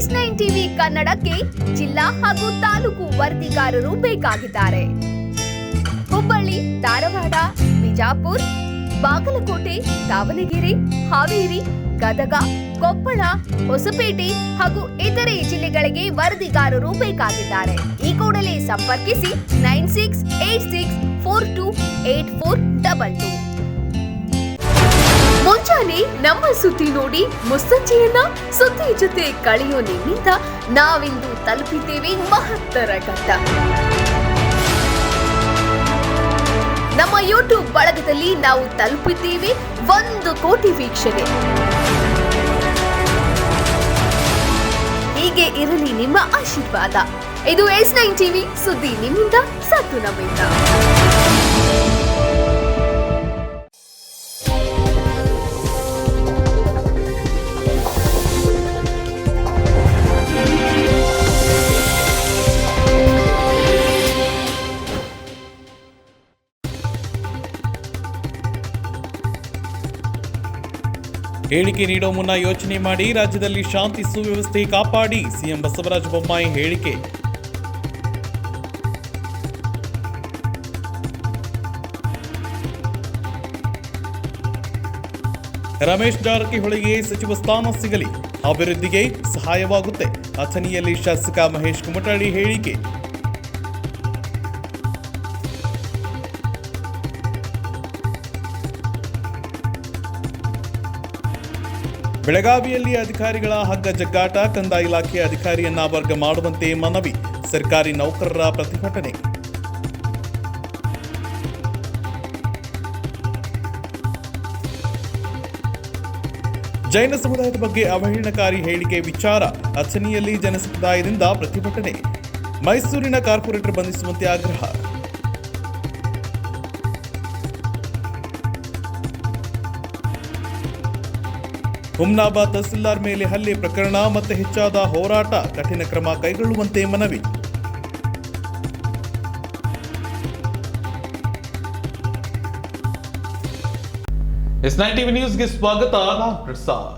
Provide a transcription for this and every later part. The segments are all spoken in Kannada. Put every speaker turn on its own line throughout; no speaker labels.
S9 ಟಿವಿ ಕನ್ನಡಕ್ಕೆ ಜಿಲ್ಲಾ ಹಾಗೂ ತಾಲೂಕು ವರದಿಗಾರರು ಬೇಕಾಗಿದ್ದಾರೆ. ಹುಬ್ಬಳ್ಳಿ, ಧಾರವಾಡ, ಬಿಜಾಪುರ, ಬಾಗಲಕೋಟೆ, ದಾವಣಗೆರೆ, ಹಾವೇರಿ, ಗದಗ, ಕೊಪ್ಪಳ, ಹೊಸಪೇಟೆ ಹಾಗೂ ಇತರೆ ಜಿಲ್ಲೆಗಳಿಗೆ ವರದಿಗಾರರು ಬೇಕಾಗಿದ್ದಾರೆ. ಈ ಕೂಡಲೇ ಸಂಪರ್ಕಿಸಿ 9686428422. ಮುಂಜಾನೆ ನಮ್ಮ ಸುದ್ದಿ ನೋಡಿ ಮುಸ್ಸಂಜೆಯನ್ನ ಸುದ್ದಿ ಜೊತೆ ಕಳೆಯೋ ನಿಮ್ಮಿಂದ ನಾವಿಂದು ತಲುಪಿದ್ದೇವೆ ಮಹತ್ತರ ಘಟ್ಟ. ನಮ್ಮ ಯೂಟ್ಯೂಬ್ ಬಳಗದಲ್ಲಿ ನಾವು ತಲುಪಿದ್ದೇವೆ 1 ಕೋಟಿ ವೀಕ್ಷಣೆ. ಹೀಗೆ ಇರಲಿ ನಿಮ್ಮ ಆಶೀರ್ವಾದ. ಇದು S9 ಟಿವಿ ಸುದ್ದಿ ನಿಮ್ಮಿಂದ, ಸತ್ತು ನಮ್ಮಿಂದ.
ಹೇಳಿಕೆ ನೀಡೋ ಮುನ್ನ ಯೋಚನೆ ಮಾಡಿ, ರಾಜ್ಯದಲ್ಲಿ ಶಾಂತಿ ಸುವ್ಯವಸ್ಥೆ ಕಾಪಾಡಿ, ಸಿಎಂ ಬಸವರಾಜ ಬೊಮ್ಮಾಯಿ ಹೇಳಿಕೆ. ರಮೇಶ್ ಜಾರಕಿಹೊಳಿಗೆ ಸಚಿವ ಸ್ಥಾನ ಸಿಗಲಿ, ಅಭಿವೃದ್ಧಿಗೆ ಸಹಾಯವಾಗುತ್ತೆ, ಅಥಣಿಯಲ್ಲಿ ಶಾಸಕ ಮಹೇಶ್ ಕುಮಟಳ್ಳಿ ಹೇಳಿಕೆ. ಬೆಳಗಾವಿಯಲ್ಲಿ ಅಧಿಕಾರಿಗಳ ಹಗ್ಗ ಜಗ್ಗಾಟ, ಕಂದಾಯ ಇಲಾಖೆ ಅಧಿಕಾರಿಯನ್ನ ವರ್ಗ ಮಾಡುವಂತೆ ಮನವಿ, ಸರ್ಕಾರಿ ನೌಕರರ ಪ್ರತಿಭಟನೆ. ಜೈನ ಸಮುದಾಯದ ಬಗ್ಗೆ ಅವಹೇಳನಕಾರಿ ಹೇಳಿಕೆ ವಿಚಾರ, ಅಥಣಿಯಲ್ಲಿ ಜೈನ ಸಮುದಾಯದಿಂದ ಪ್ರತಿಭಟನೆ, ಮೈಸೂರಿನ ಕಾರ್ಪೊರೇಟರ್ ಬಂಧಿಸುವಂತೆ ಆಗ್ರಹ. ಹುಮ್ನಾಬಾದ್ ತಹಸೀಲ್ದಾರ್ ಮೇಲೆ ಹಲ್ಲೆ ಪ್ರಕರಣ ಮತ್ತೆ ಹೆಚ್ಚಾದ ಹೋರಾಟ, ಕಠಿಣ ಕ್ರಮ ಕೈಗೊಳ್ಳುವಂತೆ ಮನವಿ. S9 ಟಿವಿ ನ್ಯೂಸ್ಗೆ ಸ್ವಾಗತ. ನಾನು ಪ್ರಸಾದ್.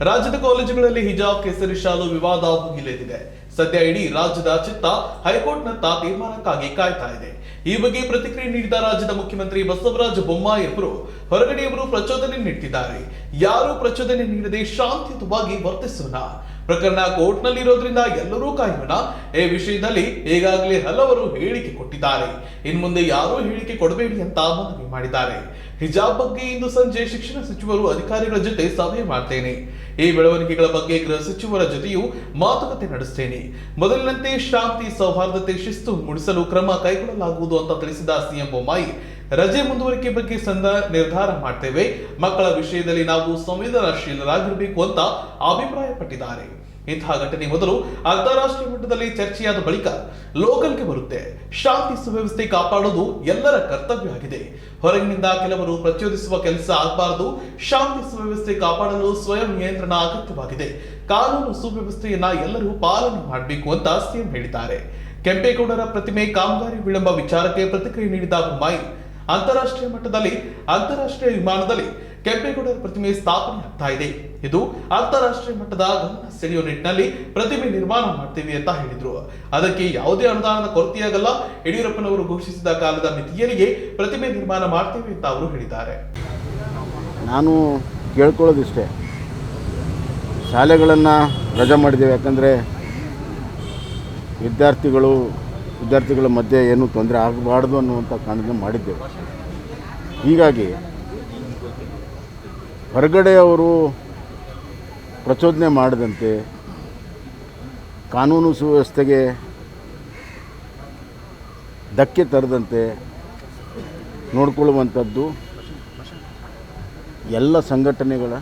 ರಾಜ್ಯದ ಕಾಲೇಜುಗಳಲ್ಲಿ ಹಿಜಾಬ್ ಕೇಸರಿ ಶಾಲು ವಿವಾದ ಭುಗಿಲೆದಿದೆ. ಸದ್ಯ ಇಡೀ ರಾಜ್ಯದ ಚಿತ್ತ ಹೈಕೋರ್ಟ್ನತ್ತ ತೀರ್ಮಾನಕ್ಕಾಗಿ ಕಾಯ್ತಾ ಇದೆ. ಈ ಬಗ್ಗೆ ಪ್ರತಿಕ್ರಿಯೆ ನೀಡಿದ ರಾಜ್ಯದ ಮುಖ್ಯಮಂತ್ರಿ ಬಸವರಾಜ ಬೊಮ್ಮಾಯಿ ಅವರು ಹೊರಗಡೆಯವರು ಪ್ರಚೋದನೆ ನೀಡುತ್ತಿದ್ದಾರೆ, ಯಾರು ಪ್ರಚೋದನೆ ನೀಡದೆ ಶಾಂತಿಯುತವಾಗಿ ವರ್ತಿಸೋಣ, ಪ್ರಕರಣ ಕೋರ್ಟ್ನಲ್ಲಿರೋದ್ರಿಂದ ಎಲ್ಲರೂ ಕಾಯೋಣ. ಈ ವಿಷಯದಲ್ಲಿ ಈಗಾಗಲೇ ಹಲವರು ಹೇಳಿಕೆ ಕೊಟ್ಟಿದ್ದಾರೆ, ಇನ್ನು ಮುಂದೆ ಯಾರೂ ಹೇಳಿಕೆ ಕೊಡಬೇಡಿ ಅಂತ ಮನವಿ ಮಾಡಿದ್ದಾರೆ. ಹಿಜಾಬ್ ಬಗ್ಗೆ ಇಂದು ಸಂಜೆ ಶಿಕ್ಷಣ ಸಚಿವರು ಅಧಿಕಾರಿಗಳ ಜೊತೆ ಸಭೆ ಮಾಡ್ತೇನೆ. ಈ ಬೆಳವಣಿಗೆಗಳ ಬಗ್ಗೆ ಗೃಹ ಸಚಿವರ ಜೊತೆಯೂ ಮಾತುಕತೆ ನಡೆಸುತ್ತೇನೆ. ಮೊದಲಿನಂತೆ ಶಾಂತಿ, ಸೌಹಾರ್ದತೆ, ಶಿಸ್ತು ಮೂಡಿಸಲು ಕ್ರಮ ಕೈಗೊಳ್ಳಲಾಗುವುದು ಅಂತ ತಿಳಿಸಿದ ಸಿಎಂ ಬೊಮ್ಮಾಯಿ, ರಜೆ ಮುಂದುವರಿಕೆ ಬಗ್ಗೆ ನಿರ್ಧಾರ ಮಾಡ್ತೇವೆ. ಮಕ್ಕಳ ವಿಷಯದಲ್ಲಿ ನಾವು ಸಂವೇದನಾಶೀಲರಾಗಿರಬೇಕು ಅಂತ ಅಭಿಪ್ರಾಯಪಟ್ಟಿದ್ದಾರೆ. ಇಂತಹ ಘಟನೆ ಮೊದಲು ಅಂತಾರಾಷ್ಟ್ರೀಯ ಮಟ್ಟದಲ್ಲಿ ಚರ್ಚೆಯಾದ ಬಳಿಕ ಲೋಕಲ್ಗೆ ಬರುತ್ತೆ. ಶಾಂತಿ ಸುವ್ಯವಸ್ಥೆ ಕಾಪಾಡುವುದು ಎಲ್ಲರ ಕರ್ತವ್ಯ ಆಗಿದೆ. ಹೊರಗಿನಿಂದ ಕೆಲವರು ಪ್ರಚೋದಿಸುವ ಕೆಲಸ ಆಗಬಾರದು. ಶಾಂತಿ ಸುವ್ಯವಸ್ಥೆ ಕಾಪಾಡಲು ಸ್ವಯಂ ನಿಯಂತ್ರಣ ಅಗತ್ಯವಾಗಿದೆ. ಕಾನೂನು ಸುವ್ಯವಸ್ಥೆಯನ್ನ ಎಲ್ಲರೂ ಪಾಲನೆ ಮಾಡಬೇಕು ಅಂತ ಸಿಎಂ ಹೇಳಿದ್ದಾರೆ. ಕೆಂಪೇಗೌಡರ ಪ್ರತಿಮೆ ಕಾಮಗಾರಿ ವಿಳಂಬ ವಿಚಾರಕ್ಕೆ ಪ್ರತಿಕ್ರಿಯೆ ನೀಡಿದ ಬೊಮ್ಮಾಯಿ, ಅಂತಾರಾಷ್ಟ್ರೀಯ ವಿಮಾನದಲ್ಲಿ ಕೆಂಪೇಗೌಡರ ಪ್ರತಿಮೆ ಸ್ಥಾಪನೆ ಆಗ್ತಾ ಇದೆ. ಇದು ಅಂತಾರಾಷ್ಟ್ರೀಯ ಮಟ್ಟದ ಗಮನ ಸೆಳೆಯುವ ನಿಟ್ಟಿನಲ್ಲಿ ಪ್ರತಿಮೆ ನಿರ್ಮಾಣ ಮಾಡ್ತೀವಿ ಅಂತ ಹೇಳಿದ್ರು. ಅದಕ್ಕೆ ಯಾವುದೇ ಅನುದಾನದ ಕೊರತೆಯಾಗಲ್ಲ. ಯಡಿಯೂರಪ್ಪನವರು ಘೋಷಿಸಿದ ಕಾಲದ ಮಿತಿಯಲ್ಲಿಯೇ ಪ್ರತಿಮೆ ನಿರ್ಮಾಣ ಮಾಡ್ತೀವಿ ಅಂತ ಅವರು ಹೇಳಿದ್ದಾರೆ.
ನಾನು ಕೇಳ್ಕೊಳ್ಳೋದಿಷ್ಟೇ, ಶಾಲೆಗಳನ್ನು ರಜೆ ಮಾಡಿದ್ದೇವೆ, ಯಾಕಂದರೆ ವಿದ್ಯಾರ್ಥಿಗಳ ಮಧ್ಯೆ ಏನೂ ತೊಂದರೆ ಆಗಬಾರ್ದು ಅನ್ನುವಂಥ ಕಾರಣದಿಂದ ಮಾಡಿದ್ದೇವೆ. ಹೀಗಾಗಿ ಹೊರಗಡೆಯವರು ಪ್ರಚೋದನೆ ಮಾಡದಂತೆ, ಕಾನೂನು ಸುವ್ಯವಸ್ಥೆಗೆ ಧಕ್ಕೆ ತರದಂತೆ ನೋಡಿಕೊಳ್ಳುವಂಥದ್ದು ಎಲ್ಲ ಸಂಘಟನೆಗಳ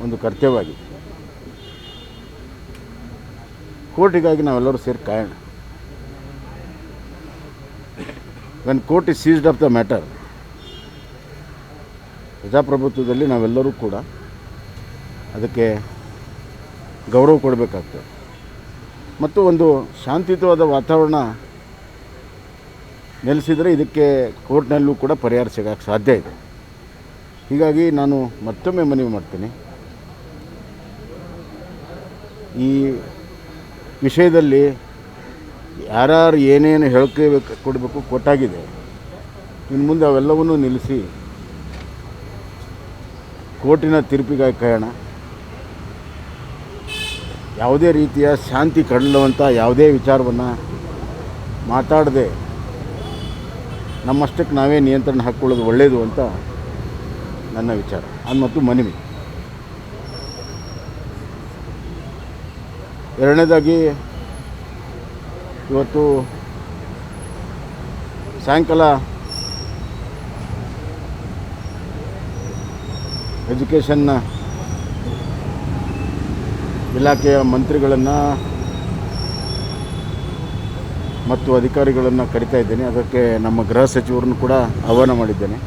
ಒಂದು ಕರ್ತವ್ಯವಾಗಿದೆ. ಕೋರ್ಟಿಗಾಗಿ ನಾವೆಲ್ಲರೂ ಸೇರಿ ಕಾಯೋಣ. When court is seized of the matter, ಪ್ರಜಾಪ್ರಭುತ್ವದಲ್ಲಿ ನಾವೆಲ್ಲರೂ ಕೂಡ ಅದಕ್ಕೆ ಗೌರವ ಕೊಡಬೇಕಾಗ್ತದೆ. ಮತ್ತು ಒಂದು ಶಾಂತಿಯುತವಾದ ವಾತಾವರಣ ನೆಲೆಸಿದರೆ ಇದಕ್ಕೆ ಕೋರ್ಟ್ನಲ್ಲೂ ಕೂಡ ಪರಿಹಾರ ಸಿಗೋಕ್ಕೆ ಸಾಧ್ಯ ಇದೆ. ಹೀಗಾಗಿ ನಾನು ಮತ್ತೊಮ್ಮೆ ಮನವಿ ಮಾಡ್ತೀನಿ, ಈ ವಿಷಯದಲ್ಲಿ ಯಾರ್ಯಾರು ಏನೇನು ಹೇಳಿಕೆ ಕೊಡಬೇಕು ಕೊಟ್ಟಾಗಿದೆ. ಇನ್ನು ಮುಂದೆ ಅವೆಲ್ಲವನ್ನೂ ನಿಲ್ಲಿಸಿ ಕೋರ್ಟಿನ ತೀರ್ಪಿಗಾಗಿ ಕಾಯೋಣ. ಯಾವುದೇ ರೀತಿಯ ಶಾಂತಿ ಕಡಲುವಂಥ ಯಾವುದೇ ವಿಚಾರವನ್ನು ಮಾತಾಡದೆ ನಮ್ಮಷ್ಟಕ್ಕೆ ನಾವೇ ನಿಯಂತ್ರಣ ಹಾಕ್ಕೊಳ್ಳೋದು ಒಳ್ಳೆಯದು ಅಂತ ನನ್ನ ವಿಚಾರ ಮತ್ತು ಮನವಿ. ಎರಡನೇದಾಗಿ ಇವತ್ತು ಸಾಯಂಕಾಲ ಎಜುಕೇಷನ್ ಇಲಾಖೆಯ ಮಂತ್ರಿಗಳನ್ನು ಮತ್ತು ಅಧಿಕಾರಿಗಳನ್ನು ಕರಿತಾ ಇದ್ದೇನೆ. ಅದಕ್ಕೆ ನಮ್ಮ ಗೃಹ ಸಚಿವರನ್ನು ಕೂಡ ಆಹ್ವಾನ ಮಾಡಿದ್ದೇನೆ.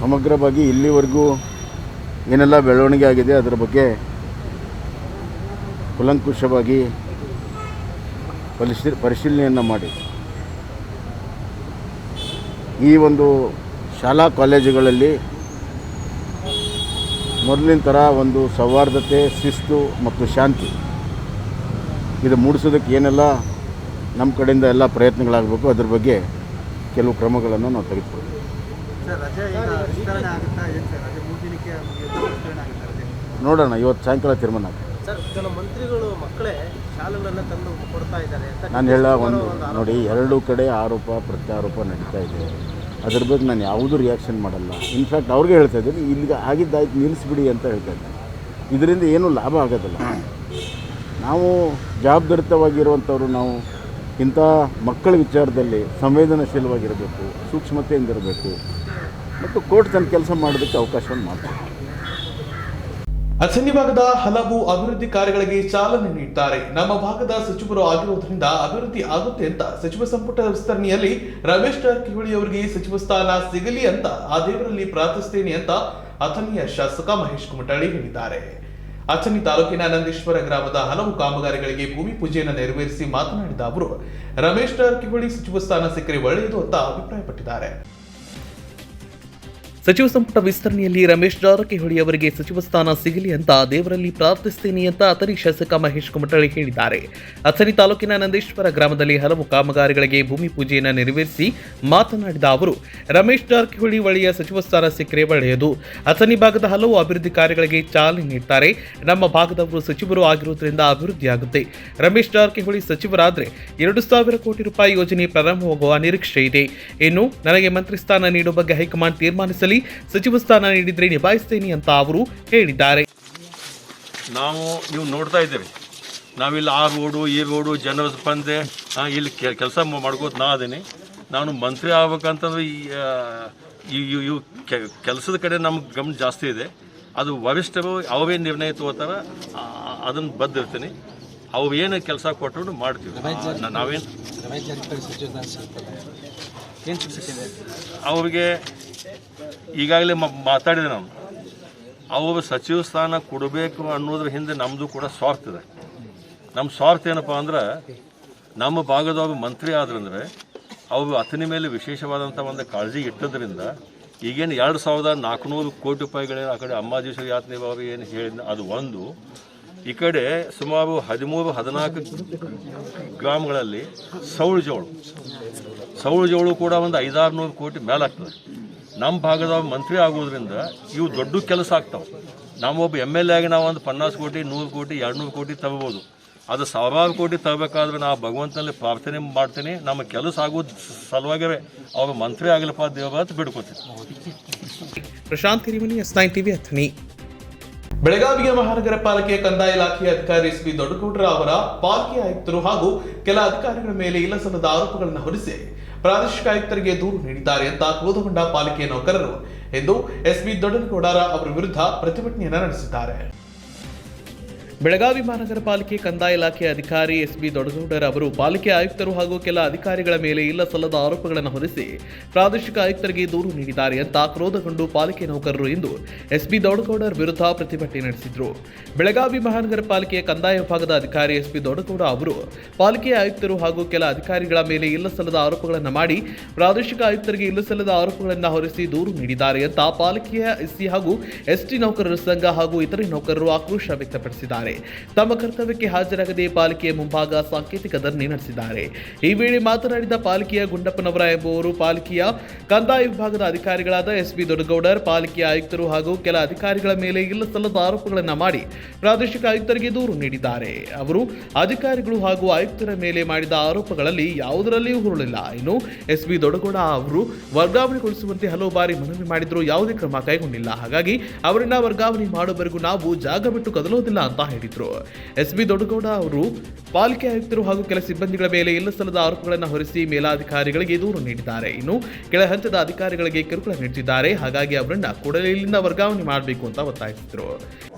ಸಮಗ್ರವಾಗಿ ಇಲ್ಲಿವರೆಗೂ ಏನೆಲ್ಲ ಬೆಳವಣಿಗೆ ಆಗಿದೆ ಅದರ ಬಗ್ಗೆ ಕೂಲಂಕುಷವಾಗಿ ಪರಿಶೀಲನೆಯನ್ನು ಮಾಡಿ ಈ ಒಂದು ಶಾಲಾ ಕಾಲೇಜುಗಳಲ್ಲಿ ಮೊದಲಿನ ಥರ ಒಂದು ಸೌಹಾರ್ದತೆ, ಶಿಸ್ತು ಮತ್ತು ಶಾಂತಿ ಇದು ಮೂಡಿಸೋದಕ್ಕೆ ಏನೆಲ್ಲ ನಮ್ಮ ಕಡೆಯಿಂದ ಎಲ್ಲ ಪ್ರಯತ್ನಗಳಾಗಬೇಕು ಅದ್ರ ಬಗ್ಗೆ ಕೆಲವು ಕ್ರಮಗಳನ್ನು ನಾವು ತೆಗೆದುಕೊಳ್ತೀವಿ. ನೋಡೋಣ, ಇವತ್ತು ಸಾಯಂಕಾಲ ತೀರ್ಮಾನ ಆಗುತ್ತೆ.
ಮಂತ್ರಿಗಳು ಮಕ್ಕಳೇ ಶಾಲೆಗಳನ್ನು ತಂದು ಕೊಡ್ತಾ ಇದ್ದಾರೆ ಅಂತ
ನಾನು ಹೇಳ ಒಂದು ನೋಡಿ, ಎರಡೂ ಕಡೆ ಆರೋಪ ಪ್ರತ್ಯಾರೋಪ ನಡೀತಾ ಇದೆ. ಅದ್ರ ಬಗ್ಗೆ ನಾನು ಯಾವುದೂ ರಿಯಾಕ್ಷನ್ ಮಾಡಲ್ಲ. ಇನ್ಫ್ಯಾಕ್ಟ್ ಅವ್ರಿಗೆ ಹೇಳ್ತಾ ಇದ್ದೀನಿ, ಇಲ್ಲಿಗೆ ಆಗಿದ್ದಾಯ್ತು ನಿಲ್ಲಿಸ್ಬಿಡಿ ಅಂತ ಹೇಳ್ತಾ ಇದ್ದೀನಿ. ಇದರಿಂದ ಏನೂ ಲಾಭ ಆಗೋದಿಲ್ಲ. ನಾವು ಜವಾಬ್ದಾರಿತವಾಗಿರುವಂಥವ್ರು, ನಾವು ಇಂಥ ಮಕ್ಕಳ ವಿಚಾರದಲ್ಲಿ ಸಂವೇದನಾಶೀಲವಾಗಿರಬೇಕು, ಸೂಕ್ಷ್ಮತೆಯಿಂದಿರಬೇಕು ಮತ್ತು ಕೋರ್ಟ್ ತನ್ನ ಕೆಲಸ ಮಾಡೋದಕ್ಕೆ ಅವಕಾಶವನ್ನು ಮಾಡ್ತಾರೆ.
ಅಥಣಿ ಭಾಗದ ಹಲವು ಅಭಿವೃದ್ಧಿ ಕಾರ್ಯಗಳಿಗೆ ಚಾಲನೆ ನೀಡುತ್ತಾರೆ. ನಮ್ಮ ಭಾಗದ ಸಚಿವರು ಆಗಿರುವುದರಿಂದ ಅಭಿವೃದ್ಧಿ ಆಗುತ್ತೆ ಅಂತ ಸಚಿವ ಸಂಪುಟ ವಿಸ್ತರಣೆಯಲ್ಲಿ ರಮೇಶ್ ಜಾರಕಿಹೊಳಿ ಅವರಿಗೆ ಸಚಿವ ಸ್ಥಾನ ಸಿಗಲಿ ಅಂತ ಆ ದೇವರಲ್ಲಿ ಪ್ರಾರ್ಥಿಸ್ತೇನೆ ಅಂತ ಅಥಣಿಯ ಶಾಸಕ ಮಹೇಶ್ ಕುಮಟಳ್ಳಿ ಹೇಳಿದ್ದಾರೆ. ಅಥಣಿ ತಾಲೂಕಿನ ನಂದೀಶ್ವರ ಗ್ರಾಮದ ಹಲವು ಕಾಮಗಾರಿಗಳಿಗೆ ಭೂಮಿ ಪೂಜೆಯನ್ನು ನೆರವೇರಿಸಿ ಮಾತನಾಡಿದ ಅವರು ರಮೇಶ್ ಜಾರಕಿಹೊಳಿ ಸಚಿವ ಸ್ಥಾನ ಸಿಕ್ಕರೆ ಒಳ್ಳೆಯದು ಅಂತ ಅಭಿಪ್ರಾಯಪಟ್ಟಿದ್ದಾರೆ. ಸಚಿವ ಸಂಪುಟ ವಿಸ್ತರಣೆಯಲ್ಲಿ ರಮೇಶ್ ಜಾರಕಿಹೊಳಿ ಅವರಿಗೆ ಸಚಿವ ಸ್ಥಾನ ಸಿಗಲಿ ಅಂತ ದೇವರಲ್ಲಿ ಪ್ರಾರ್ಥಿಸ್ತೇನೆ ಅಂತ ಅಥಣಿ ಶಾಸಕ ಮಹೇಶ್ ಕುಮಟಳ್ಳಿ ಹೇಳಿದ್ದಾರೆ. ಅಥಣಿ ತಾಲೂಕಿನ ನಂದೀಶ್ವರ ಗ್ರಾಮದಲ್ಲಿ ಹಲವು ಕಾಮಗಾರಿಗಳಿಗೆ ಭೂಮಿ ಪೂಜೆಯನ್ನು ನೆರವೇರಿಸಿ ಮಾತನಾಡಿದ ಅವರು ರಮೇಶ್ ಜಾರಕಿಹೊಳಿ ಒಳ್ಳೆಯ ಸಚಿವ ಸ್ಥಾನ ಸಿಕ್ಕರೆ ಒಳ್ಳೆಯದು. ಅಥಣಿ ಭಾಗದ ಹಲವು ಅಭಿವೃದ್ಧಿ ಕಾರ್ಯಗಳಿಗೆ ಚಾಲನೆ ನೀಡುತ್ತಾರೆ. ನಮ್ಮ ಭಾಗದವರು ಸಚಿವರು ಆಗಿರುವುದರಿಂದ ಅಭಿವೃದ್ಧಿ ಆಗುತ್ತೆ. ರಮೇಶ್ ಜಾರಕಿಹೊಳಿ ಸಚಿವರಾದರೆ 2,000 ಕೋಟಿ ರೂಪಾಯಿ ಯೋಜನೆ ಪ್ರಾರಂಭವಾಗುವ ನಿರೀಕ್ಷೆ ಇದೆ. ಇನ್ನು ನನಗೆ ಮಂತ್ರಿ ಸ್ಥಾನ ನೀಡುವ ಬಗ್ಗೆ ಹೈಕಮಾಂಡ್ ತೀರ್ಮಾನಿಸಲಿ, ಸಚಿವ ಸ್ಥಾನ ನೀಡಿದ್ರೆ ನಿಭಾಯಿಸ್ತೇನೆ ಅಂತ ಅವರು ಹೇಳಿದ್ದಾರೆ.
ನೀವು ನೋಡ್ತಾ ಇದ್ದೀರಿ, ನಾವಿಲ್ಲಿ ಆ ರೋಡು ಈ ರೋಡು ಜನರ ಸ್ಪಂದೆ ಇಲ್ಲಿ ಕೆಲಸ ಮಾಡ್ಕೋತ ಅದೀನಿ. ನಾನು ಮಂತ್ರಿ ಆಗ್ಬೇಕಂತಂದ್ರೆ ಈ ಕೆಲಸದ ಕಡೆ ನಮ್ಗೆ ಗಮನ ಜಾಸ್ತಿ ಇದೆ. ಅದು ವರಿಷ್ಠರು ಅವೇ ನಿರ್ಣಯ ತಗೋತಾರ, ಅದನ್ನು ಬದ್ದಿರ್ತೀನಿ. ಅವು ಏನು ಕೆಲಸ ಕೊಟ್ಟರು ಮಾಡ್ತೀವಿ. ನಾವೇನು ಅವ್ರಿಗೆ ಈಗಾಗಲೇ ಮಾತಾಡಿದೆ. ನಾನು ಅವರು ಸಚಿವ ಸ್ಥಾನ ಕೊಡಬೇಕು ಅನ್ನೋದ್ರ ಹಿಂದೆ ನಮ್ಮದು ಕೂಡ ಸ್ವಾರ್ಥ ಇದೆ. ನಮ್ಮ ಸ್ವಾರ್ಥ ಏನಪ್ಪ ಅಂದ್ರೆ, ನಮ್ಮ ಭಾಗದವರು ಮಂತ್ರಿ ಆದ್ರಂದ್ರೆ ಅವರು ಅಥಣಿ ಮೇಲೆ ವಿಶೇಷವಾದಂಥ ಒಂದು ಕಾಳಜಿ ಇಟ್ಟದ್ರಿಂದ ಈಗೇನು 2,400 ಕೋಟಿ ರೂಪಾಯಿಗಳೇನು ಆ ಕಡೆ ಅಮ್ಮಾಜೀಶ್ವರ ಯಾತ್ರೆ ಅವರು ಏನು ಹೇಳಿದ ಅದು ಒಂದು. ಈ ಕಡೆ ಸುಮಾರು 13-14 ಗ್ರಾಮಗಳಲ್ಲಿ ಸೌಳು ಜೋಳು ಕೂಡ ಒಂದು 500-600 ಕೋಟಿ ಮೇಲಾಗ್ತದೆ. ನಮ್ಮ ಭಾಗದವ್ರು ಮಂತ್ರಿ ಆಗೋದ್ರಿಂದ ಇವು ದೊಡ್ಡ ಕೆಲಸ ಆಗ್ತಾವೆ. ನಾವೊಬ್ಬ MLA ಆಗಿ ನಾವು ಒಂದು 50 ಕೋಟಿ 100 ಕೋಟಿ 200 ಕೋಟಿ ತಗೋಬೋದು. ಅದು 1000 ಕೋಟಿ ತಗೋಬೇಕಾದ್ರೆ ನಾವು ಭಗವಂತನಲ್ಲಿ ಪ್ರಾರ್ಥನೆ ಮಾಡ್ತೀನಿ, ನಮ್ಮ ಕೆಲಸ ಆಗೋದು ಸಲುವಾಗಿಯೇ ಅವ್ರು ಮಂತ್ರಿ ಆಗಲಪ್ಪ ದೇವ ಅಂತ ಬಿಡ್ಕೋತೀನಿ.
Prashant Hiremani, S9 TV, Athani. ಬೆಳಗಾವಿಯ ಮಹಾನಗರ ಪಾಲಿಕೆಯ ಕಂದಾಯ ಇಲಾಖೆಯ ಅಧಿಕಾರಿ SP ದೊಡ್ಡಗೌಡರ ಅವರ ಪಾಲಿಕೆ ಆಯುಕ್ತರು ಹಾಗೂ ಕೆಲ ಅಧಿಕಾರಿಗಳ ಮೇಲೆ ಇಲ್ಲಸಲ್ಲದ ಆರೋಪಗಳನ್ನು ಹೊರಿಸಿ ಪ್ರಾದೇಶಿಕ ಆಯುಕ್ತರಿಗೆ ದೂರು ನೀಡಿದ್ದಾರೆ ಅಂತ ಕ್ರೋಧಗೊಂಡ ಪಾಲಿಕೆಯ ನೌಕರರು ಇಂದು SP ದೊಡ್ಡಗೌಡರ ಅವರ ವಿರುದ್ಧ ಪ್ರತಿಭಟನೆಯನ್ನು ನಡೆಸಿದ್ದಾರೆ. ಬೆಳಗಾವಿ ಮಹಾನಗರ ಪಾಲಿಕೆ ಕಂದಾಯ ಇಲಾಖೆ ಅಧಿಕಾರಿ ಎಸ್ಬಿ ದೊಡಗೌಡರ್ ಅವರು ಪಾಲಿಕೆ ಆಯುಕ್ತರು ಹಾಗೂ ಕೆಲ ಅಧಿಕಾರಿಗಳ ಮೇಲೆ ಇಲ್ಲ ಸಲ್ಲದ ಆರೋಪಗಳನ್ನು ಹೊರಿಸಿ ಪ್ರಾದೇಶಿಕ ಆಯುಕ್ತರಿಗೆ ದೂರು ನೀಡಿದ್ದಾರೆ ಅಂತ ಕ್ರೋಧಗೊಂಡು ಪಾಲಿಕೆ ನೌಕರರು ಇಂದು ಎಸ್ಬಿ ದೊಡಗೌಡರ್ ವಿರುದ್ಧ ಪ್ರತಿಭಟನೆ ನಡೆಸಿದರು. ಬೆಳಗಾವಿ ಮಹಾನಗರ ಪಾಲಿಕೆಯ ಕಂದಾಯ ವಿಭಾಗದ ಅಧಿಕಾರಿ ಎಸ್ಬಿ ದೊಡಗೌಡ ಅವರು ಪಾಲಿಕೆ ಆಯುಕ್ತರು ಹಾಗೂ ಕೆಲ ಅಧಿಕಾರಿಗಳ ಮೇಲೆ ಇಲ್ಲ ಸಲ್ಲದ ಆರೋಪಗಳನ್ನು ಮಾಡಿ ಪ್ರಾದೇಶಿಕ ಆಯುಕ್ತರಿಗೆ ಇಲ್ಲ ಸಲ್ಲದ ಆರೋಪಗಳನ್ನು ಹೊರಿಸಿ ದೂರು ನೀಡಿದ್ದಾರೆ ಅಂತ ಪಾಲಿಕೆಯ ಎಸ್ಸಿ ಹಾಗೂ ಎಸ್ಟಿ ನೌಕರರ ಸಂಘ ಹಾಗೂ ಇತರೆ ನೌಕರರು ಆಕ್ರೋಶ ವ್ಯಕ್ತಪಡಿಸಿದ್ದಾರೆ. ತಮ್ಮ ಕರ್ತವ್ಯಕ್ಕೆ ಹಾಜರಾಗದೆ ಪಾಲಿಕೆಯ ಮುಂಭಾಗ ಸಾಂಕೇತಿಕ ಧರಣಿ ನಡೆಸಿದ್ದಾರೆ. ಈ ವೇಳೆ ಮಾತನಾಡಿದ ಪಾಲಿಕೆಯ ಗುಂಡಪ್ಪನವರ ಎಂಬುವರು ಪಾಲಿಕೆಯ ಕಂದಾಯ ವಿಭಾಗದ ಅಧಿಕಾರಿಗಳಾದ ಎಸ್ಬಿ ದೊಡಗೌಡರ್ ಪಾಲಿಕೆಯ ಆಯುಕ್ತರು ಹಾಗೂ ಕೆಲ ಅಧಿಕಾರಿಗಳ ಮೇಲೆ ಇಲ್ಲ ಸಲ್ಲದ ಆರೋಪಗಳನ್ನು ಮಾಡಿ ಪ್ರಾದೇಶಿಕ ಆಯುಕ್ತರಿಗೆ ದೂರು ನೀಡಿದ್ದಾರೆ. ಅವರು ಅಧಿಕಾರಿಗಳು ಹಾಗೂ ಆಯುಕ್ತರ ಮೇಲೆ ಮಾಡಿದ ಆರೋಪಗಳಲ್ಲಿ ಯಾವುದರಲ್ಲಿಯೂ ಹುರುಳಿಲ್ಲ. ಇನ್ನು ಎಸ್ಬಿ ದೊಡಗೌಡ ಅವರು ವರ್ಗಾವಣೆಗೊಳಿಸುವಂತೆ ಹಲವು ಬಾರಿ ಮನವಿ ಮಾಡಿದರೂ ಯಾವುದೇ ಕ್ರಮ ಕೈಗೊಂಡಿಲ್ಲ. ಹಾಗಾಗಿ ಅವರನ್ನ ವರ್ಗಾವಣೆ ಮಾಡುವವರೆಗೂ ನಾವು ಜಾಗ ಬಿಟ್ಟು ಕದಲೋದಿಲ್ಲ ಅಂತ ಹೇಳಿದ್ರು. ಎಸ್ಬಿ ದೊಡಗೌಡ ಅವರು ಪಾಲಿಕೆ ಆಯುಕ್ತರು ಹಾಗೂ ಕೆಲ ಸಿಬ್ಬಂದಿಗಳ ಮೇಲೆ ಇಲ್ಲ ಸಲ್ಲದ ಆರೋಪಗಳನ್ನು ಹೊರಿಸಿ ಮೇಲಾಧಿಕಾರಿಗಳಿಗೆ ದೂರು ನೀಡಿದ್ದಾರೆ. ಇನ್ನು ಕೆಳ ಹಂತದ ಅಧಿಕಾರಿಗಳಿಗೆ ಕಿರುಕುಳ ನೀಡುತ್ತಿದ್ದಾರೆ. ಹಾಗಾಗಿ ಅವರನ್ನ ಕೂಡಲೇ ಇಲ್ಲಿಂದ ವರ್ಗಾವಣೆ ಮಾಡಬೇಕು ಅಂತ ಒತ್ತಾಯಿಸಿದ್ರು.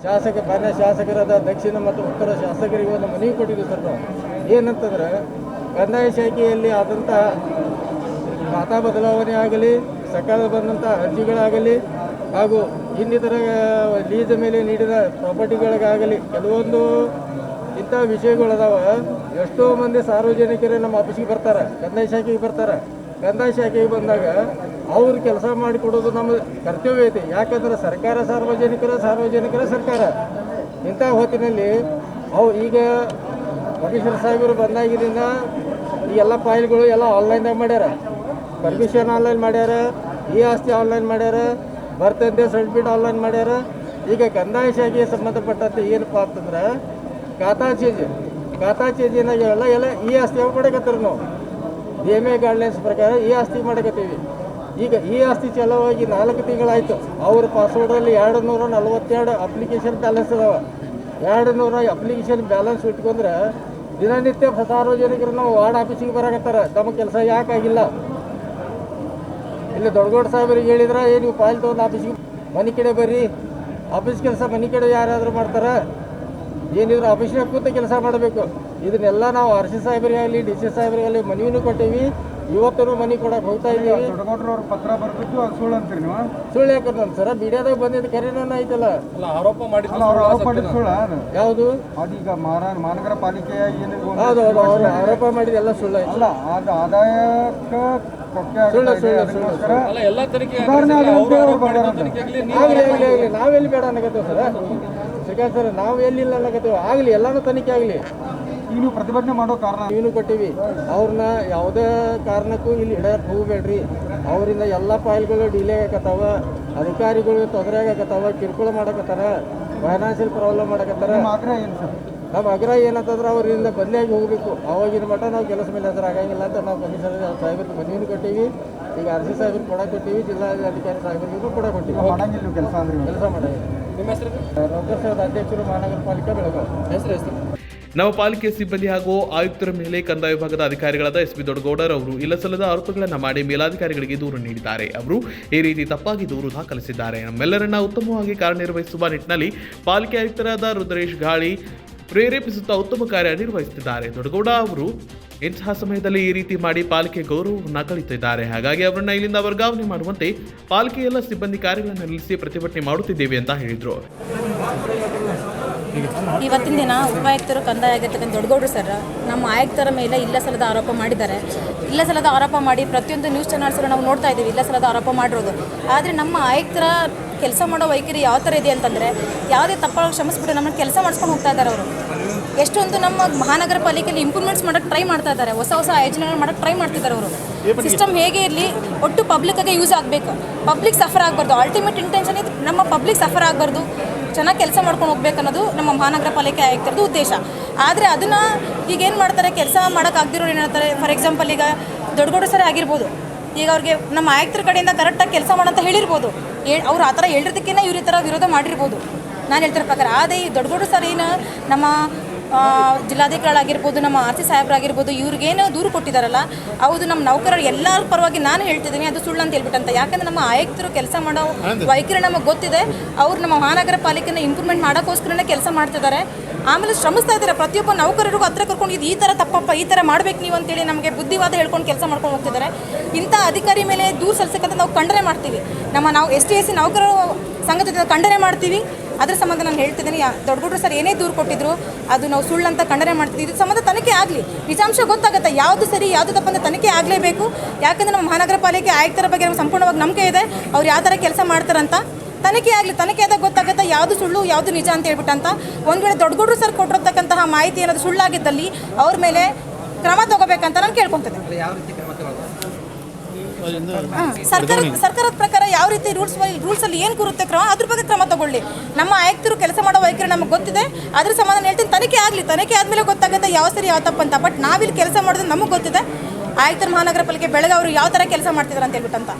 ಮಾನ್ಯ ಶಾಸಕರಾದ ದಕ್ಷಿಣ ಮತ್ತು ಉತ್ತರ ಶಾಸಕರಿಗೆ ಒಂದು ಮನವಿ ಕೊಟ್ಟಿದ್ದೀವಿ ಸರ್. ನಾವು ಏನಂತಂದ್ರೆ ಕಂದಾಯ ಶಾಖೆಯಲ್ಲಿ ಆದಂಥ ಖಾತಾ ಬದಲಾವಣೆ ಆಗಲಿ, ಸರ್ಕಾರದ ಬಂದಂಥ ಅರ್ಜಿಗಳಾಗಲಿ ಹಾಗೂ ಇನ್ನಿತರ ಲೀಸ್ ಮೇಲೆ ನೀಡಿದ ಪ್ರಾಪರ್ಟಿಗಳಿಗಾಗಲಿ ಕೆಲವೊಂದು ಇಂಥ ವಿಷಯಗಳದಾವ. ಎಷ್ಟೋ ಮಂದಿ ಸಾರ್ವಜನಿಕರೇ ನಮ್ಮ ಆಫೀಸಿಗೆ ಬರ್ತಾರೆ, ಕಂದಾಯ ಶಾಖೆಗೆ ಬರ್ತಾರೆ. ಕಂದಾಯ ಶಾಖೆಗೆ ಬಂದಾಗ ಅವ್ರು ಕೆಲಸ ಮಾಡಿಕೊಡೋದು ನಮ್ಮ ಕರ್ತವ್ಯ ಐತಿ. ಯಾಕಂದ್ರೆ ಸರ್ಕಾರ ಸಾರ್ವಜನಿಕರ ಸರ್ಕಾರ. ಇಂಥ ಹೊತ್ತಿನಲ್ಲಿ ಈಗ ಕಮಿಷನರ್ ಸಾಹೇಬರು ಬಂದಾಗಿದ್ದರಿಂದ ಈ ಎಲ್ಲ ಫೈಲ್ಗಳು ಎಲ್ಲ ಆನ್ಲೈನ್ದಾಗ ಮಾಡ್ಯಾರ. ಪರ್ಮಿಷನ್ ಆನ್ಲೈನ್ ಮಾಡ್ಯಾರ, ಈ ಆಸ್ತಿ ಆನ್ಲೈನ್ ಮಾಡ್ಯಾರ, ಬರ್ತಂತೆ ಸರ್ಟಿಫಿಕೇಟ್ ಆನ್ಲೈನ್ ಮಾಡ್ಯಾರ. ಈಗ ಕಂದಾಯ ಶಾಖೆಗೆ ಸಂಬಂಧಪಟ್ಟಂತೆ ಏನಪ್ಪ ಅಂತಂದ್ರೆ ಖಾತಾ ಚೇಂಜಿನಾಗ ಎಲ್ಲ ಈ ಆಸ್ತಿ ಯಾವ ಮಾಡಕತ್ತೀವಿ ನಾವು. DMA ಗೈಡ್ಲೈನ್ಸ್ ಪ್ರಕಾರ ಈ ಆಸ್ತಿ ಮಾಡಕತ್ತೀವಿ. ಈಗ ಈ ಆಸ್ತಿ ಚಲವಾಗಿ 4 ತಿಂಗಳಾಯಿತು. ಅವ್ರ ಪಾಸ್ವರ್ಡಲ್ಲಿ 242 ಅಪ್ಲಿಕೇಶನ್ ಬ್ಯಾಲೆನ್ಸ್ ಅದಾವ. 200 ಅಪ್ಲಿಕೇಶನ್ ಬ್ಯಾಲೆನ್ಸ್ ಇಟ್ಕೊಂಡ್ರೆ ದಿನನಿತ್ಯ ಸಾರ್ವಜನಿಕರು ನಾವು ವಾರ್ಡ್ ಆಫೀಸಿಗೆ ಬರಾಕತ್ತಾರೆ. ನಮ್ಮ ಕೆಲಸ ಯಾಕಾಗಿಲ್ಲ? ಇಲ್ಲಿ ದೊಡ್ಡಗೌಡ ಸಾಹೇಬರಿಗೆ ಹೇಳಿದ್ರೆ ನೀವು ಫೈಲ್ ತೊಗೊಂಡು ಆಫೀಸಿಗೆ ಮನೆ ಕಡೆ ಬರ್ರಿ, ಆಫೀಸ್ ಕೆಲಸ ಮನೆ ಕಡೆ ಯಾರಾದರೂ ಮಾಡ್ತಾರೆ, ಏನಿದ್ರು ಆಫೀಸ್ನಾಗ ಕೂತು ಕೆಲಸ ಮಾಡಬೇಕು. ಇದನ್ನೆಲ್ಲ ನಾವು RC ಸಾಹೇಬರಿಗಾಗಲಿ DC ಸಾಹೇಬರಿಗಾಗಲಿ ಮನವಿನೂ ಕೊಟ್ಟೇವಿ. ಇವತ್ತೂ ಮನೆ ಕೊಡಕ್ಕೆ ಹೋಗ್ತಾ ಇದ್ದೀವಿ.
ದೊಡ್ಡಗೌಡರವ್ರು ಪತ್ರ ಬರ್ಬಿಟ್ಟು ಅದು ಸುಳ್ಳು ಅಂತೀರಿ ನೀವು?
ಸುಳ್ಳು ಯಾಕಂದ್ರೆ ಸರ ಮೀಡಿಯಾದಾಗ ಬಂದಿದ್ದು ಕರೆನೂ ಐತಲ್ಲ.
ಆರೋಪ ಮಾಡಿದ್ದು ಸುಳ್ಳ
ಯಾವುದು?
ಅದೀಗ ಮಹಾನಗರ ಪಾಲಿಕೆಯ ಏನಿದೆ
ಹೌದು ಅವರು ಆರೋಪ ಮಾಡಿದ ಎಲ್ಲ ಸುಳ್ಳು
ಅಲ್ಲ. ಅದು ಆದಾಯಕ್ಕೆ
ನಾವೆಲ್ಲಿ ಬೇಡ ಅನ್ನಕತ್ತೇವೆ ಸರ. ಶ್ರೀಕಾಂತ್ ಸರ್, ನಾವು ಎಲ್ಲಿಲ್ಲ ಅನ್ನಕತ್ತೇವೆ. ಆಗಲಿ, ಎಲ್ಲಾನು ತನಿಖೆ ಆಗಲಿ.
ಈಗ ನೀವು ಪ್ರತಿಭಟನೆ ಮಾಡೋ ಕಾರಣ
ನೀನು ಕೊಟ್ಟಿವಿ. ಅವ್ರನ್ನ ಯಾವುದೇ ಕಾರಣಕ್ಕೂ ಇಲ್ಲಿ ಹಿಡಿಯಕ್ಕೆ ಹೋಗಬೇಡ್ರಿ. ಅವರಿಂದ ಎಲ್ಲ ಫೈಲ್ಗಳು ಡಿಲೇ ಆಗಕತ್ತಾವ, ಅಧಿಕಾರಿಗಳು ತೊಂದರೆ ಆಗಕತ್ತಾವ, ಕಿರುಕುಳ ಮಾಡಕತ್ತಾರ, ಫೈನಾನ್ಷಿಯಲ್ ಪ್ರಾಬ್ಲಮ್ ಮಾಡಕತ್ತಾರ.
ಆಗ್ರಹ ಏನು ಸರ್?
ನಮ್ಮ ಆಗ್ರಹ ಏನಂತಂದ್ರೆ ಅವರಿಂದ ಬದಲಿಯಾಗಿ ಹೋಗಬೇಕು. ಅವಾಗಿನ ಮಟ್ಟ ನಾವು ಕೆಲಸ ಮೇಲೆ ಹೆಸರು ಆಗಂಗಿಲ್ಲ ಅಂತ ನಾವು ಕಮಿಷನರ್ ಸಾಹೇಬ್ರಿಗೆ ಮನವಿನೂ ಕೊಟ್ಟಿವಿ. ಈಗ RC ಸಾಹೇಬ್ರಿಗೆ ಕೂಡ ಕೊಟ್ಟಿವಿ, ಜಿಲ್ಲಾಧಿಕಾರಿ ಸಾಹೇಬರಿಗೂ ಕೂಡ ಕೊಟ್ಟಿವಿ.
ಮಾಡಂಗಿಲ್ಲ ಕೆಲಸ ಅಂದ್ರೆ
ಕೆಲಸ ಮಾಡಂಗಿಲ್ಲ. ನಿಮ್ಮ ಹೆಸರು? ನೌಕರ ಸಂಘದ ಅಧ್ಯಕ್ಷರು, ಮಹಾನಗರ ಪಾಲಿಕೆ ಬೆಳಗಾವಿ. ಹೆಸರು
ನಮ್ಮ ಪಾಲಿಕೆ ಸಿಬ್ಬಂದಿ ಹಾಗೂ ಆಯುಕ್ತರ ಮೇಲೆ ಕಂದಾಯ ವಿಭಾಗದ ಅಧಿಕಾರಿಗಳಾದ ಎಸ್ಬಿ ದೊಡಗೌಡರ್ ಅವರು ಇಲ್ಲ ಸಲ್ಲದ ಆರೋಪಗಳನ್ನು ಮಾಡಿ ಮೇಲಾಧಿಕಾರಿಗಳಿಗೆ ದೂರು ನೀಡಿದ್ದಾರೆ. ಅವರು ಈ ರೀತಿ ತಪ್ಪಾಗಿ ದೂರು ದಾಖಲಿಸಿದ್ದಾರೆ. ನಮ್ಮೆಲ್ಲರನ್ನ ಉತ್ತಮವಾಗಿ ಕಾರ್ಯನಿರ್ವಹಿಸುವ ನಿಟ್ಟಿನಲ್ಲಿ ಪಾಲಿಕೆ ಆಯುಕ್ತರಾದ ರುದ್ರೇಶ್ ಗಾಳಿ ಪ್ರೇರೇಪಿಸುತ್ತಾ ಉತ್ತಮ ಕಾರ್ಯ ನಿರ್ವಹಿಸುತ್ತಿದ್ದಾರೆ. ದೊಡಗೌಡ ಅವರು ಇಂತಹ ಸಮಯದಲ್ಲಿ ಈ ರೀತಿ ಮಾಡಿ ಪಾಲಿಕೆ ಗೌರವವನ್ನು ಕಳೀತಿದ್ದಾರೆ. ಹಾಗಾಗಿ ಅವರನ್ನ ಇಲ್ಲಿಂದ ವರ್ಗಾವಣೆ ಮಾಡುವಂತೆ ಪಾಲಿಕೆ ಎಲ್ಲ ಸಿಬ್ಬಂದಿ ಕಾರ್ಯಗಳನ್ನು ನಿಲ್ಲಿಸಿ ಪ್ರತಿಭಟನೆ ಮಾಡುತ್ತಿದ್ದೇವೆ ಅಂತ ಹೇಳಿದರು.
ಇವತ್ತಿನ ದಿನ ಉಪಾಯುಕ್ತರು ಕಂದಾಯ ಆಗಿರ್ತಕ್ಕಂಥ ದೊಡ್ಡಗೌಡರು ಸರ್ ನಮ್ಮ ಆಯುಕ್ತರ ಮೇಲೆ ಇಲ್ಲ ಸಲ್ಲದ ಆರೋಪ ಮಾಡಿದ್ದಾರೆ. ಇಲ್ಲ ಸಲ್ಲದ ಆರೋಪ ಮಾಡಿ ಪ್ರತಿಯೊಂದು ನ್ಯೂಸ್ ಚಾನಲ್ಸಲ್ಲೂ ನಾವು ನೋಡ್ತಾ ಇದ್ದೀವಿ ಇಲ್ಲ ಸಲ್ಲದ ಆರೋಪ ಮಾಡಿರೋದು. ಆದರೆ ನಮ್ಮ ಆಯುಕ್ತರ ಕೆಲಸ ಮಾಡೋ ವೈಖರಿ ಯಾವ ಥರ ಇದೆ ಅಂತಂದರೆ ಯಾವುದೇ ತಪ್ಪಾಗಿ ಕ್ಷಮಿಸ್ಬಿಟ್ಟು ನಮ್ಮನ್ನು ಕೆಲಸ ಮಾಡಿಸ್ಕೊಂಡು ಹೋಗ್ತಾ ಇದ್ದಾರೆ. ಅವರು ಎಷ್ಟೊಂದು ನಮ್ಮ ಮಹಾನಗರ ಪಾಲಿಕೆಯಲ್ಲಿ ಇಂಪ್ರೂವ್ಮೆಂಟ್ಸ್ ಮಾಡೋಕ್ಕೆ ಟ್ರೈ ಮಾಡ್ತಾ ಇದ್ದಾರೆ, ಹೊಸ ಯೋಜನೆಗಳು ಮಾಡೋಕ್ಕೆ ಟ್ರೈ ಮಾಡ್ತಿದ್ದಾರೆ. ಅವರು ಸಿಸ್ಟಮ್ ಹೇಗೆ ಇರಲಿ, ಒಟ್ಟು ಪಬ್ಲಿಕ್ಕಾಗೆ ಯೂಸ್ ಆಗಬೇಕು, ಪಬ್ಲಿಕ್ ಸಫರ್ ಆಗಬಾರ್ದು. ಅಲ್ಟಿಮೇಟ್ ಇಂಟೆನ್ಷನ್ ಇದು ನಮ್ಮ ಪಬ್ಲಿಕ್ ಸಫರ್ ಆಗಬಾರ್ದು, ಚೆನ್ನಾಗಿ ಕೆಲಸ ಮಾಡ್ಕೊಂಡು ಹೋಗ್ಬೇಕು ಅನ್ನೋದು ನಮ್ಮ ಮಹಾನಗರ ಪಾಲಿಕೆ ಆಯುಕ್ತರದ್ದು ಉದ್ದೇಶ. ಆದರೆ ಅದನ್ನು ಈಗ ಏನು ಮಾಡ್ತಾರೆ, ಕೆಲಸ ಮಾಡೋಕ್ಕಾಗದಿರೋರು ಏನು ಹೇಳ್ತಾರೆ. ಫಾರ್ ಎಕ್ಸಾಂಪಲ್ ಈಗ ದೊಡ್ಡಗೌಡ ಸರಿ ಆಗಿರ್ಬೋದು, ಈಗ ಅವ್ರಿಗೆ ನಮ್ಮ ಆಯುಕ್ತರ ಕಡೆಯಿಂದ ಕರೆಕ್ಟಾಗಿ ಕೆಲಸ ಮಾಡೋಂತ ಹೇಳಿರ್ಬೋದು. ಅವ್ರು ಆ ಥರ ಹೇಳಿರೋದಕ್ಕೇ ಇವ್ರ ಈ ಥರ ವಿರೋಧ ಮಾಡಿರ್ಬೋದು ನಾನು ಹೇಳ್ತಿರೋ ಪ್ರಕಾರ. ಆದರೆ ಈ ದೊಡ್ಡಗೌಡ ಸರ್ ಏನು ನಮ್ಮ ಜಿಲ್ಲಾಧಿಕಾರಿಗಳಾಗಿರ್ಬೋದು, ನಮ್ಮ ಆರ್ ಸಿ ಸಾಹೇಬರಾಗಿರ್ಬೋದು, ಇವ್ರಿಗೇನು ದೂರು ಕೊಟ್ಟಿದ್ದಾರಲ್ಲ, ಹೌದು ನಮ್ಮ ನೌಕರರು ಎಲ್ಲರ ಪರವಾಗಿ ನಾನು ಹೇಳ್ತಿದ್ದೀನಿ ಅದು ಸುಳ್ಳು ಅಂತ ಹೇಳ್ಬಿಟ್ಟಂತ. ಯಾಕಂದರೆ ನಮ್ಮ ಆಯುಕ್ತರು ಕೆಲಸ ಮಾಡೋ ವೈಖರಿ ನಮಗೆ ಗೊತ್ತಿದೆ. ಅವ್ರು ನಮ್ಮ ಮಹಾನಗರ ಪಾಲಿಕೆನ ಇಂಪ್ರೂವ್ಮೆಂಟ್ ಮಾಡೋಕ್ಕೋಸ್ಕರನೇ ಕೆಲಸ ಮಾಡ್ತಿದ್ದಾರೆ. ಆಮೇಲೆ ಶ್ರಮಿಸ್ತಾ ಇದ್ದಾರೆ. ಪ್ರತಿಯೊಬ್ಬ ನೌಕರರಿಗೂ ಹತ್ರ ಕರ್ಕೊಂಡು ಇದು ಈ ಥರ ತಪ್ಪಪ್ಪ, ಈ ಥರ ಮಾಡ್ಬೇಕು ನೀವು ಅಂತೇಳಿ ನಮಗೆ ಬುದ್ಧಿವಾದ ಹೇಳ್ಕೊಂಡು ಕೆಲಸ ಮಾಡ್ಕೊಂಡು ಹೋಗ್ತಿದ್ದಾರೆ. ಇಂಥ ಅಧಿಕಾರಿ ಮೇಲೆ ದೂರು ಸಲ್ಲಿಸಕ್ಕಂತ ನಾವು ಖಂಡನೆ ಮಾಡ್ತೀವಿ. ನಾವು ST ನೌಕರರು ಸಂಘದಿಂದ ಖಂಡನೆ ಮಾಡ್ತೀವಿ. ಅದ್ರ ಸಂಬಂಧ ನಾನು ಹೇಳ್ತಿದ್ದೀನಿ, ದೊಡ್ಡಗೌಡರು ಸರ್ ಏನೇ ದೂರು ಕೊಟ್ಟಿದ್ರು ಅದು ನಾವು ಸುಳ್ಳು ಅಂತ ಖಂಡನೆ ಮಾಡ್ತೀವಿ. ಇದ್ರ ಸಂಬಂಧ ತನಿಖೆ ಆಗಲಿ, ನಿಜಾಂಶ ಗೊತ್ತಾಗುತ್ತೆ ಯಾವುದು ಸರಿ ಯಾವುದು ತಪ್ಪಂತ ತನಿಖೆ ಆಗಲೇಬೇಕು. ಯಾಕಂದರೆ ನಮ್ಮ ಮಹಾನಗರ ಪಾಲಿಕೆ ಆಯುಕ್ತರ ಬಗ್ಗೆ ನಮ್ಗೆ ಸಂಪೂರ್ಣವಾಗಿ ನಂಬಿಕೆ ಇದೆ. ಅವ್ರು ಯಾವ ಥರ ಕೆಲಸ ಮಾಡ್ತಾರಂತ ತನಿಖೆ ಆಗಲಿ. ತನಿಖೆ ಆದಾಗ ಗೊತ್ತಾಗುತ್ತೆ ಯಾವುದು ಸುಳ್ಳು ಯಾವುದು ನಿಜ ಅಂತ ಹೇಳ್ಬಿಟ್ಟಂತ. ಒಂದು ವೇಳೆ ದೊಡ್ಡಗೌಡರು ಸರ್ ಕೊಟ್ಟಿರ್ತಕ್ಕಂತಹ ಮಾಹಿತಿ ಏನಾದರೂ ಸುಳ್ಳಾಗಿದ್ದಲ್ಲಿ ಅವ್ರ ಮೇಲೆ ಕ್ರಮ ತಗೋಬೇಕಂತ ನಾನು ಕೇಳ್ಕೊತೀನಿ. ಸರ್ಕಾರದ ಪ್ರಕಾರ ಯಾವ ರೀತಿ ರೂಲ್ಸಲ್ಲಿ ಏನು ಕೂರುತ್ತೆ ಕ್ರಮ, ಅದ್ರ ಬಗ್ಗೆ ಕ್ರಮ ತಗೊಳ್ಳಿ. ನಮ್ಮ ಆಯುಕ್ತರು ಕೆಲಸ ಮಾಡೋ ವೈಖರಿ ನಮಗೆ ಗೊತ್ತಿದೆ. ಅದ್ರ ಸಂಬಂಧ ಹೇಳ್ತೀನಿ, ತನಿಖೆ ಆಗಲಿ. ತನಿಖೆ ಆದಮೇಲೆ ಗೊತ್ತಾಗುತ್ತೆ ಯಾವ ಸರಿ ಯಾವ ತಪ್ಪಂತ. ಬಟ್ ನಾವಿಲ್ಲಿ ಕೆಲಸ ಮಾಡೋದು ನಮಗೆ ಗೊತ್ತಿದೆ. ಆಯುಕ್ತರ ಮಹಾನಗರ ಪಾಲಿಕೆ ಬೆಳಗಾವಿ ಯಾವ ಥರ ಕೆಲಸ ಮಾಡ್ತಿದ್ದಾರೆ ಅಂತ ಹೇಳ್ಬಿಟ್ಟಂತ.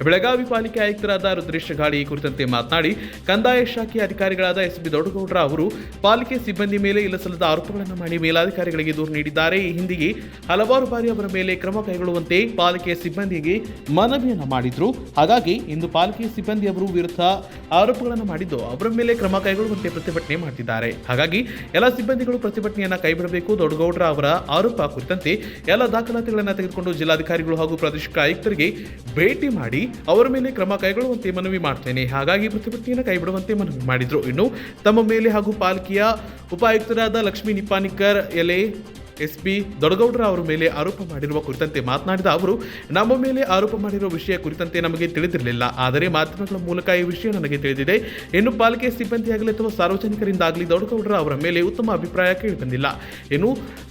ಬೆಳಗಾವಿ ಪಾಲಿಕೆ ಆಯುಕ್ತರಾದ ರುದ್ರೇಶ್ ಗಾಡಿ ಈ ಕುರಿತಂತೆ ಮಾತನಾಡಿ, ಕಂದಾಯ ಶಾಖೆ ಅಧಿಕಾರಿಗಳಾದ SB ದೊಡ್ಡಗೌಡ್ರ ಅವರು ಪಾಲಿಕೆ ಸಿಬ್ಬಂದಿ ಮೇಲೆ ಇಲ್ಲಸಲ್ಲದ ಆರೋಪಗಳನ್ನು ಮಾಡಿ ಮೇಲಾಧಿಕಾರಿಗಳಿಗೆ ದೂರು ನೀಡಿದ್ದಾರೆ. ಈ ಹಿಂದಿಗೆ ಹಲವಾರು ಬಾರಿ ಅವರ ಮೇಲೆ ಕ್ರಮ ಕೈಗೊಳ್ಳುವಂತೆ ಪಾಲಿಕೆ ಸಿಬ್ಬಂದಿಗೆ ಮನವಿಯನ್ನು ಮಾಡಿದ್ರು. ಹಾಗಾಗಿ ಇಂದು ಪಾಲಿಕೆ ಸಿಬ್ಬಂದಿಯವರು ವಿರುದ್ಧ ಆರೋಪಗಳನ್ನು ಮಾಡಿದ್ದು ಅವರ ಮೇಲೆ ಕ್ರಮ ಕೈಗೊಳ್ಳುವಂತೆ ಪ್ರತಿಭಟನೆ ಮಾಡುತ್ತಿದ್ದಾರೆ. ಹಾಗಾಗಿ ಎಲ್ಲ ಸಿಬ್ಬಂದಿಗಳು ಪ್ರತಿಭಟನೆಯನ್ನು ಕೈಬಿಡಬೇಕು. ದೊಡ್ಡಗೌಡ್ರ ಅವರ ಆರೋಪ ಕುರಿತಂತೆ ಎಲ್ಲ ದಾಖಲಾತಿಗಳನ್ನು ತೆಗೆದುಕೊಂಡು ಜಿಲ್ಲಾಧಿಕಾರಿಗಳು ಹಾಗೂ ಪ್ರಾದೇಶಿಕ ಆಯುಕ್ತರಿಗೆ ಭೇಟಿ ಮಾಡಿ ಅವರ ಮೇಲೆ ಕ್ರಮ ಕೈಗೊಳ್ಳುವಂತೆ ಮನವಿ ಮಾಡ್ತೇನೆ. ಹಾಗಾಗಿ ಪ್ರತಿಭಟನೆಯನ್ನು ಕೈಬಿಡುವಂತೆ ಮನವಿ ಮಾಡಿದ್ರು. ಇನ್ನು ತಮ್ಮ ಮೇಲೆ ಹಾಗೂ ಪಾಲಿಕೆಯ ಉಪಾಯುಕ್ತರಾದ ಲಕ್ಷ್ಮೀ ನಿಪ್ಪಾಣಿಕರ್ SB ದೊಡ್ಡಗೌಡರ ಅವರ ಮೇಲೆ ಆರೋಪ ಮಾಡಿರುವ ಕುರಿತಂತೆ ಮಾತನಾಡಿದ ಅವರು, ನಮ್ಮ ಮೇಲೆ ಆರೋಪ ಮಾಡಿರುವ ವಿಷಯ ಕುರಿತಂತೆ ನಮಗೆ ತಿಳಿದಿರಲಿಲ್ಲ. ಆದರೆ ಮಾಧ್ಯಮಗಳ ಮೂಲಕ ಈ ವಿಷಯ ನನಗೆ ತಿಳಿದಿದೆ. ಇನ್ನು ಪಾಲಿಕೆ ಸಿಬ್ಬಂದಿಯಾಗಲಿ ಅಥವಾ ಸಾರ್ವಜನಿಕರಿಂದಾಗಲಿ ದೊಡ್ಡಗೌಡರ ಅವರ ಮೇಲೆ ಉತ್ತಮ ಅಭಿಪ್ರಾಯ ಕೇಳಿಬಂದಿಲ್ಲ. ಇನ್ನು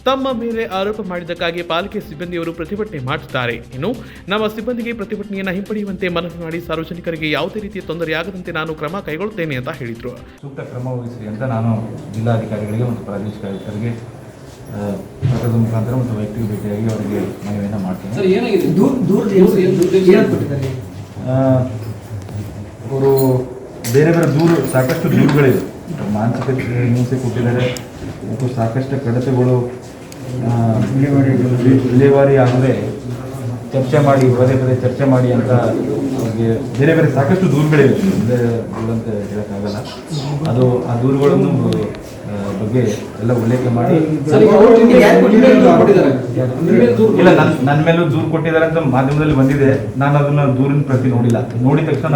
ತಮ್ಮ ಮೇಲೆ ಆರೋಪ ಮಾಡಿದ್ದಕ್ಕಾಗಿ ಪಾಲಿಕೆ ಸಿಬ್ಬಂದಿಯವರು ಪ್ರತಿಭಟನೆ ಮಾಡುತ್ತಿದ್ದಾರೆ. ಇನ್ನು ನಮ್ಮ ಸಿಬ್ಬಂದಿಗೆ ಪ್ರತಿಭಟನೆಯನ್ನು ಹಿಂಪಡೆಯುವಂತೆ ಮನವಿ ಮಾಡಿ ಸಾರ್ವಜನಿಕರಿಗೆ ಯಾವುದೇ ರೀತಿಯ ತೊಂದರೆಯಾಗದಂತೆ ನಾನು ಕ್ರಮ ಕೈಗೊಳ್ಳುತ್ತೇನೆ ಅಂತ ಹೇಳಿದರು.
ಸೂಕ್ತ ಕ್ರಮ ವಹಿಸಿ ಅಂತ ನಾನು ಜಿಲ್ಲಾಧಿಕಾರಿಗಳಿಗೆ ಮತ್ತು ಪ್ರಾದೇಶಿಕ ಆಯುಕ್ತರಿಗೆ ಪತ್ರದ ಮುಖಾಂತರ ಮತ್ತು ವೈಯಕ್ತಿಕ ಭೇಟಿಯಾಗಿ ಅವರಿಗೆ ಮನವಿಯನ್ನು ಮಾಡ್ತೇನೆ. ಅವರು ಬೇರೆ ಬೇರೆ ಸಾಕಷ್ಟು ದೂರುಗಳಿವೆ. ಮಾನಸಿಕ ಹಿಂಸೆ ಕೊಟ್ಟಿದ್ದಾರೆ ಮತ್ತು ಸಾಕಷ್ಟು ಕಡತಗಳು ವಿಲೇವಾರಿ ಆಗದೆ ಚರ್ಚೆ ಮಾಡಿ ಪದೇ ಚರ್ಚೆ ಮಾಡಿ ಅಂತ ಅವ್ರಿಗೆ ಬೇರೆ ಬೇರೆ ಸಾಕಷ್ಟು ದೂರುಗಳಿವೆ. ಅಂತ ಹೇಳೋಕ್ಕಾಗಲ್ಲ. ಅದು ಆ ದೂರುಗಳನ್ನು ಬಗ್ಗೆ ಎಲ್ಲ ಉಲ್ಲೇಖ ಮಾಡಿ ಇಲ್ಲ ನನ್ನ ಮೇಲೂ ದೂರು ಕೊಟ್ಟಿದ್ದಾರೆ ಅಂತ ಮಾಧ್ಯಮದಲ್ಲಿ ಬಂದಿದೆ. ನಾನು ಅದನ್ನ ದೂರಿನ ಪ್ರತಿ ನೋಡಿಲ್ಲ. ನೋಡಿದ ತಕ್ಷಣ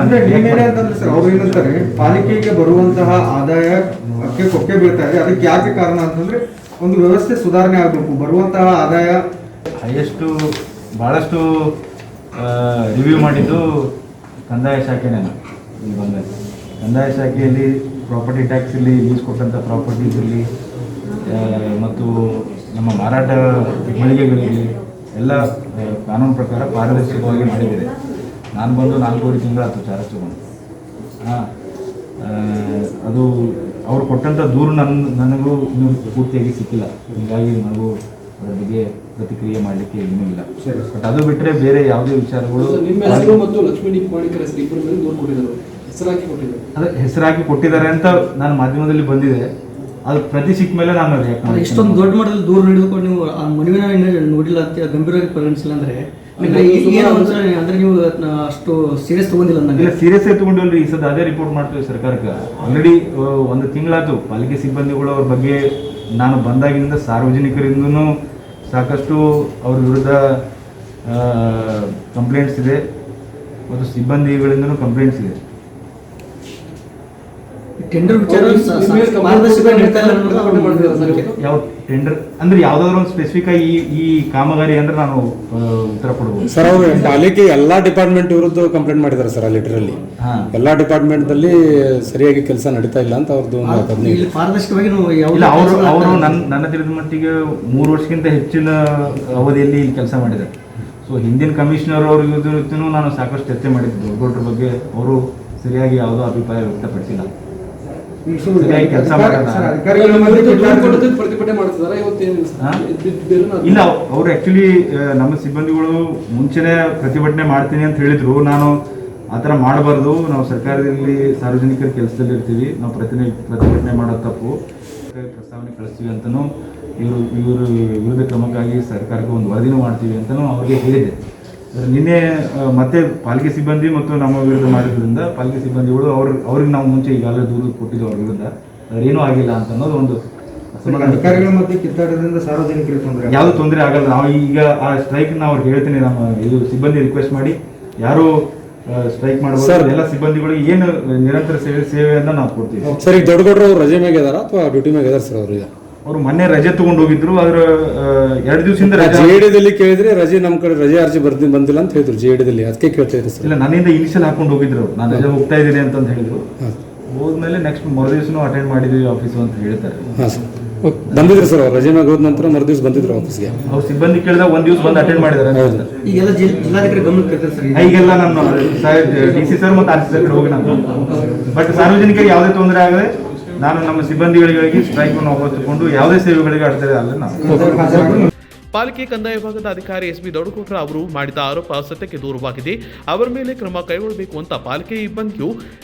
ಅವ್ರು ಏನಂತಾರೆ, ಪಾಲಿಕೆಗೆ ಬರುವಂತಹ ಆದಾಯಕ್ಕೆ ಕೊಕ್ಕೆ ಬೀಳ್ತಾ ಇದೆ. ಅದಕ್ಕೆ ಯಾಕೆ ಕಾರಣ ಅಂತಂದ್ರೆ ಒಂದು ವ್ಯವಸ್ಥೆ ಸುಧಾರಣೆ ಆಗಬೇಕು. ಬರುವಂತಹ ಆದಾಯ
ಬಹಳಷ್ಟು ರಿವ್ಯೂ ಮಾಡಿದ್ದು ಕಂದಾಯ ಶಾಖೆನೇ. ಇಲ್ಲಿ ಬಂದ ಕಂದಾಯ ಶಾಖೆಯಲ್ಲಿ ಪ್ರಾಪರ್ಟಿ ಟ್ಯಾಕ್ಸ್ ಇಲ್ಲಿ ಲೀಸ್ ಕೊಟ್ಟಂಥ ಪ್ರಾಪರ್ಟೀಸ್ ಇರಲಿ ಮತ್ತು ನಮ್ಮ ಮಾರಾಟ ಮಳಿಗೆಗಳಿರಲಿ ಎಲ್ಲ ಕಾನೂನು ಪ್ರಕಾರ ಪಾರದರ್ಶಕವಾಗಿ ಮಾಡಿದ್ದೇವೆ. ನಾನು ಬಂದು 4 ತಿಂಗಳಾಯ್ತು ಚಾರ್ಜ್ ತಗೊಂಡು. ಅದು ಅವ್ರು ಕೊಟ್ಟಂಥ ದೂರು ನನಗೂ ಇನ್ನೂ ಪೂರ್ತಿಯಾಗಿ ಸಿಕ್ಕಿಲ್ಲ. ಹೀಗಾಗಿ ನನಗೂ ಅದರ ಬಗ್ಗೆ ಪ್ರತಿಕ್ರಿಯೆ ಮಾಡಲಿಕ್ಕೆ ಇನ್ನೂ ಇಲ್ಲ. ಬಟ್ ಅದು ಬಿಟ್ಟರೆ ಬೇರೆ ಯಾವುದೇ ವಿಚಾರಗಳು ಅದೇ ಹೆಸರಾಗಿ ಕೊಟ್ಟಿದ್ದಾರೆ ಅಂತ ನಾನು ಮಾಧ್ಯಮದಲ್ಲಿ ಬಂದಿದೆ. ಅದು ಪ್ರತಿ ಸಿಕ್ಕ ಮೇಲೆ ನಾನು ರಿಯಾಕ್ಟ್ ಮಾಡಿ
ಇಷ್ಟೊಂದು ದೊಡ್ಡ ಮಟ್ಟದಲ್ಲಿ ದೂರ ಹಿಡಿದುಕೊಂಡು ನೀವು ಆ ಮನವಿನ ನೋಡಿಲ್ಲ ಅಂತ ಗಂಭೀರವಾಗಿ ಪರಿಗಣಿಸಿಲ್ಲ ಅಂದ್ರೆ ಅಂದ್ರೆ ನೀವು ಅಷ್ಟು ಸೀರಿಯಸ್ ತಗೊಂಡಿಲ್ಲ.
ಇಲ್ಲ, ಸೀರಿಯಸ್ ಆಗಿ ತಗೊಂಡಿಲ್ಲ. ಈ ಸದ ಅದೇ ರಿಪೋರ್ಟ್ ಮಾಡ್ತೀವಿ ಸರ್ಕಾರಕ್ಕೆ. ಆಲ್ರೆಡಿ 1 ತಿಂಗಳಾಯ್ತು ಪಾಲಿಕೆ ಸಿಬ್ಬಂದಿಗಳು ಅವ್ರ ಬಗ್ಗೆ ನಾನು ಬಂದಾಗಿನಿಂದ ಸಾರ್ವಜನಿಕರಿಂದನೂ ಸಾಕಷ್ಟು ಅವ್ರ ವಿರುದ್ಧ ಕಂಪ್ಲೇಂಟ್ಸ್ ಇದೆ ಮತ್ತು ಸಿಬ್ಬಂದಿಗಳಿಂದನೂ ಕಂಪ್ಲೇಂಟ್ಸ್ ಇದೆ.
ಟೆಂಡರ್
ಯಾವ ಟೆಂಡರ್ ಅಂದ್ರೆ ಯಾವ್ದಾದ್ರು ಒಂದು ಸ್ಪೆಸಿಫಿಕ್ ಆಗಿ ಈ ಕಾಮಗಾರಿ ಅಂದ್ರೆ ನಾನು ಉತ್ತರ ಕೊಡ್ಬೋದು
ಸರ್. ಅವರು ಪಾಲಿಕೆ ಎಲ್ಲಾ ಡಿಪಾರ್ಟ್ಮೆಂಟ್ ವಿರುದ್ಧ ಕಂಪ್ಲೇಂಟ್ ಮಾಡಿದ್ದಾರೆ ಸರ್. ಆ ಲೆಟರ್ ಅಲ್ಲಿ ಎಲ್ಲಾ ಡಿಪಾರ್ಟ್ಮೆಂಟ್ ದಲ್ಲಿ ಸರಿಯಾಗಿ ಕೆಲಸ ನಡೀತಾ ಇಲ್ಲ ಅಂತ ಅವ್ರದ್ದು
ಇಲ್ಲ. ಅವರು ನನ್ನ ತಿಳಿದ ಮಟ್ಟಿಗೆ 3 ವರ್ಷಕ್ಕಿಂತ ಹೆಚ್ಚಿನ ಅವಧಿಯಲ್ಲಿ ಇಲ್ಲಿ ಕೆಲಸ ಮಾಡಿದ್ದಾರೆ. ಸೊ ಹಿಂದಿನ ಕಮಿಷನರ್ ಅವ್ರ ವಿರುದ್ಧ ನಾನು ಸಾಕಷ್ಟು ಚರ್ಚೆ ಮಾಡಿದ್ದೆ. ದೊಡ್ಡಗೌಡ್ರ ಬಗ್ಗೆ ಅವರು ಸರಿಯಾಗಿ ಯಾವುದೋ ಅಭಿಪ್ರಾಯ ವ್ಯಕ್ತಪಡಿಸಿಲ್ಲ. ಇಲ್ಲ, ಅವರು ಆಕ್ಚುಲಿ ನಮ್ಮ ಸಿಬ್ಬಂದಿಗಳು ಮುಂಚೆನೆ ಪ್ರತಿಭಟನೆ ಮಾಡ್ತೀನಿ ಅಂತ ಹೇಳಿದ್ರು. ನಾನು ಆ ಥರ ಮಾಡಬಾರ್ದು, ನಾವು ಸರ್ಕಾರದಲ್ಲಿ ಸಾರ್ವಜನಿಕರ ಕೆಲಸದಲ್ಲಿ ಇರ್ತೀವಿ, ನಾವು ಪ್ರತಿಭಟನೆ ಮಾಡೋದು ತಪ್ಪು. ಸರ್ಕಾರಕ್ಕೆ ಪ್ರಸ್ತಾವನೆ ಕಳಿಸ್ತೀವಿ ಅಂತಲೂ ಇವರು ವಿರುದ್ಧ ಕ್ರಮಕ್ಕಾಗಿ ಸರ್ಕಾರಕ್ಕೆ ಒಂದು ವರದಿನೂ ಮಾಡ್ತೀವಿ ಅಂತಲೂ ಅವ್ರಿಗೆ ಹೇಳಿದೆ. ನಿನ್ನೆ ಮತ್ತೆ ಪಾಲಿಕೆ ಸಿಬ್ಬಂದಿ ಮತ್ತು ನಮ್ಮ ವಿರುದ್ಧ ಮಾಡಿದ್ರಿಂದ ಪಾಲಿಕೆ ಸಿಬ್ಬಂದಿಗಳು ಅವ್ರಿಗೆ ನಾವು ಮುಂಚೆ ಈಗಾಗಲೇ ದೂರು ಕೊಟ್ಟಿದ್ದು ಅವ್ರ ವಿರುದ್ಧ ಅದೇನೂ ಆಗಿಲ್ಲ ಅಂತ ಅನ್ನೋದು ಒಂದು
ಅಧಿಕಾರಿಗಳ ಮಧ್ಯೆ ಕಿತ್ತಾಟದಿಂದ ಸಾರ್ವಜನಿಕರಿಗೆ ತೊಂದರೆ
ಯಾವುದು ತೊಂದರೆ ಆಗಲ್ಲ. ನಾವು ಈಗ ಆ ಸ್ಟ್ರೈಕ್ನ ಅವ್ರಿಗೆ ಹೇಳ್ತೀನಿ, ನಮ್ಮ ಇದು ಸಿಬ್ಬಂದಿ ರಿಕ್ವೆಸ್ಟ್ ಮಾಡಿ ಯಾರು ಸ್ಟ್ರೈಕ್ ಮಾಡಬಹುದು ಎಲ್ಲ ಸಿಬ್ಬಂದಿಗಳಿಗೆ ಏನು ನಿರಂತರ ಸೇವೆಯನ್ನ ನಾವು ಕೊಡ್ತೀವಿ.
ಸರ್, ಈಗ ದೊಡ್ಡಗೌಡರು ಅವ್ರು ರಜೆ ಮೇಲೆ ಇದಾರ ಅಥವಾ ಡ್ಯೂಟಿ ಮೇಲೆ ಇದಾರೆ ಸರ್?
ಅವರು ಮೊನ್ನೆ ರಜೆ ತಗೊಂಡು ಹೋಗಿದ್ರು. ಅದ್ರ 2 ದಿವಸದಿಂದ
ಜೆಡಿದಲ್ಲಿ ಕೇಳಿದ್ರೆ ರಜೆ ನಮ್ಮ ಕಡೆ ರಜೆ ಅರ್ಜಿ ಬಂದಿಲ್ಲ ಅಂತ ಹೇಳಿದ್ರು ಜೆಡಿದಲ್ಲಿ, ಅದಕ್ಕೆ ಕೇಳ್ತಾ ಇದ್ರು ಸರ್.
ಇಲ್ಲ, ನನ್ನಿಂದ ಇನಿಷಿಯಲ್ ಹಾಕೊಂಡು ಹೋಗಿದ್ರು, ನಾನು ರಜೆ ಹೋಗ್ತಾ ಇದ್ದೀನಿ ಅಂತ ಹೇಳಿದ್ರು. ಹೋದ್ಮೇಲೆ ನೆಕ್ಸ್ಟ್ ಮರುದಿವ್ಸನೂ ಅಟೆಂಡ್ ಮಾಡಿದ್ವಿ ಆಫೀಸು ಅಂತ ಹೇಳ್ತಾರೆ.
ಹಾಂ ಸರ್, ಬಂದಿದ್ರು ಸರ್ ಅವ್ರು ರಜೆ ಮ್ಯಾಗ ಹೋದ ನಂತರ ಮರುದಿವ್ಸ ಬಂದಿದ್ರು ಆಫೀಸ್ಗೆ.
ಅವ್ರು ಸಿಬ್ಬಂದಿ ಕೇಳಿದಾಗ 1 ದಿವಸ ಬಂದು ಅಟೆಂಡ್ ಮಾಡಿದ್ದಾರೆ.
ಈಗೆಲ್ಲ ಜಿಲ್ಲಾಧಿಕಾರಿ ಗಮನಕ್ಕೆ ತರ್ತಾರೆ ಸರ್.
ಈಗೆಲ್ಲ ನಾನು DC ಸರ್ ಮತ್ತು RC ಸರ್ ಕಡೆ ಹೋಗಿ ನಾನು, ಬಟ್ ಸಾರ್ವಜನಿಕರಿಗೆ ಯಾವುದೇ ತೊಂದರೆ ಆಗದೆ ನಾನು ನಮ್ಮ ಸಿಬ್ಬಂದಿಗಳಿಗೆ ಸ್ಟ್ರೈಕ್ ಅನ್ನು ವಾಪಸ್ ಯಾವುದೇ ಸೇವೆಗಳಿಗೆ ಅಡ್ತದೆ ಅಲ್ಲ ನಾವು.
ಪಾಲಿಕೆ ಕಂದಾಯ ವಿಭಾಗದ ಅಧಿಕಾರಿ SP ದೊಡ್ಡಗೌಡ್ರ ಅವರು ಮಾಡಿದ ಆರೋಪ ಸತ್ಯಕ್ಕೆ ದೂರವಾಗಿದೆ. ಅವರ ಮೇಲೆ ಕ್ರಮ ಕೈಗೊಳ್ಳಬೇಕು ಅಂತ ಪಾಲಿಕೆ ಸಿಬ್ಬಂದಿಯು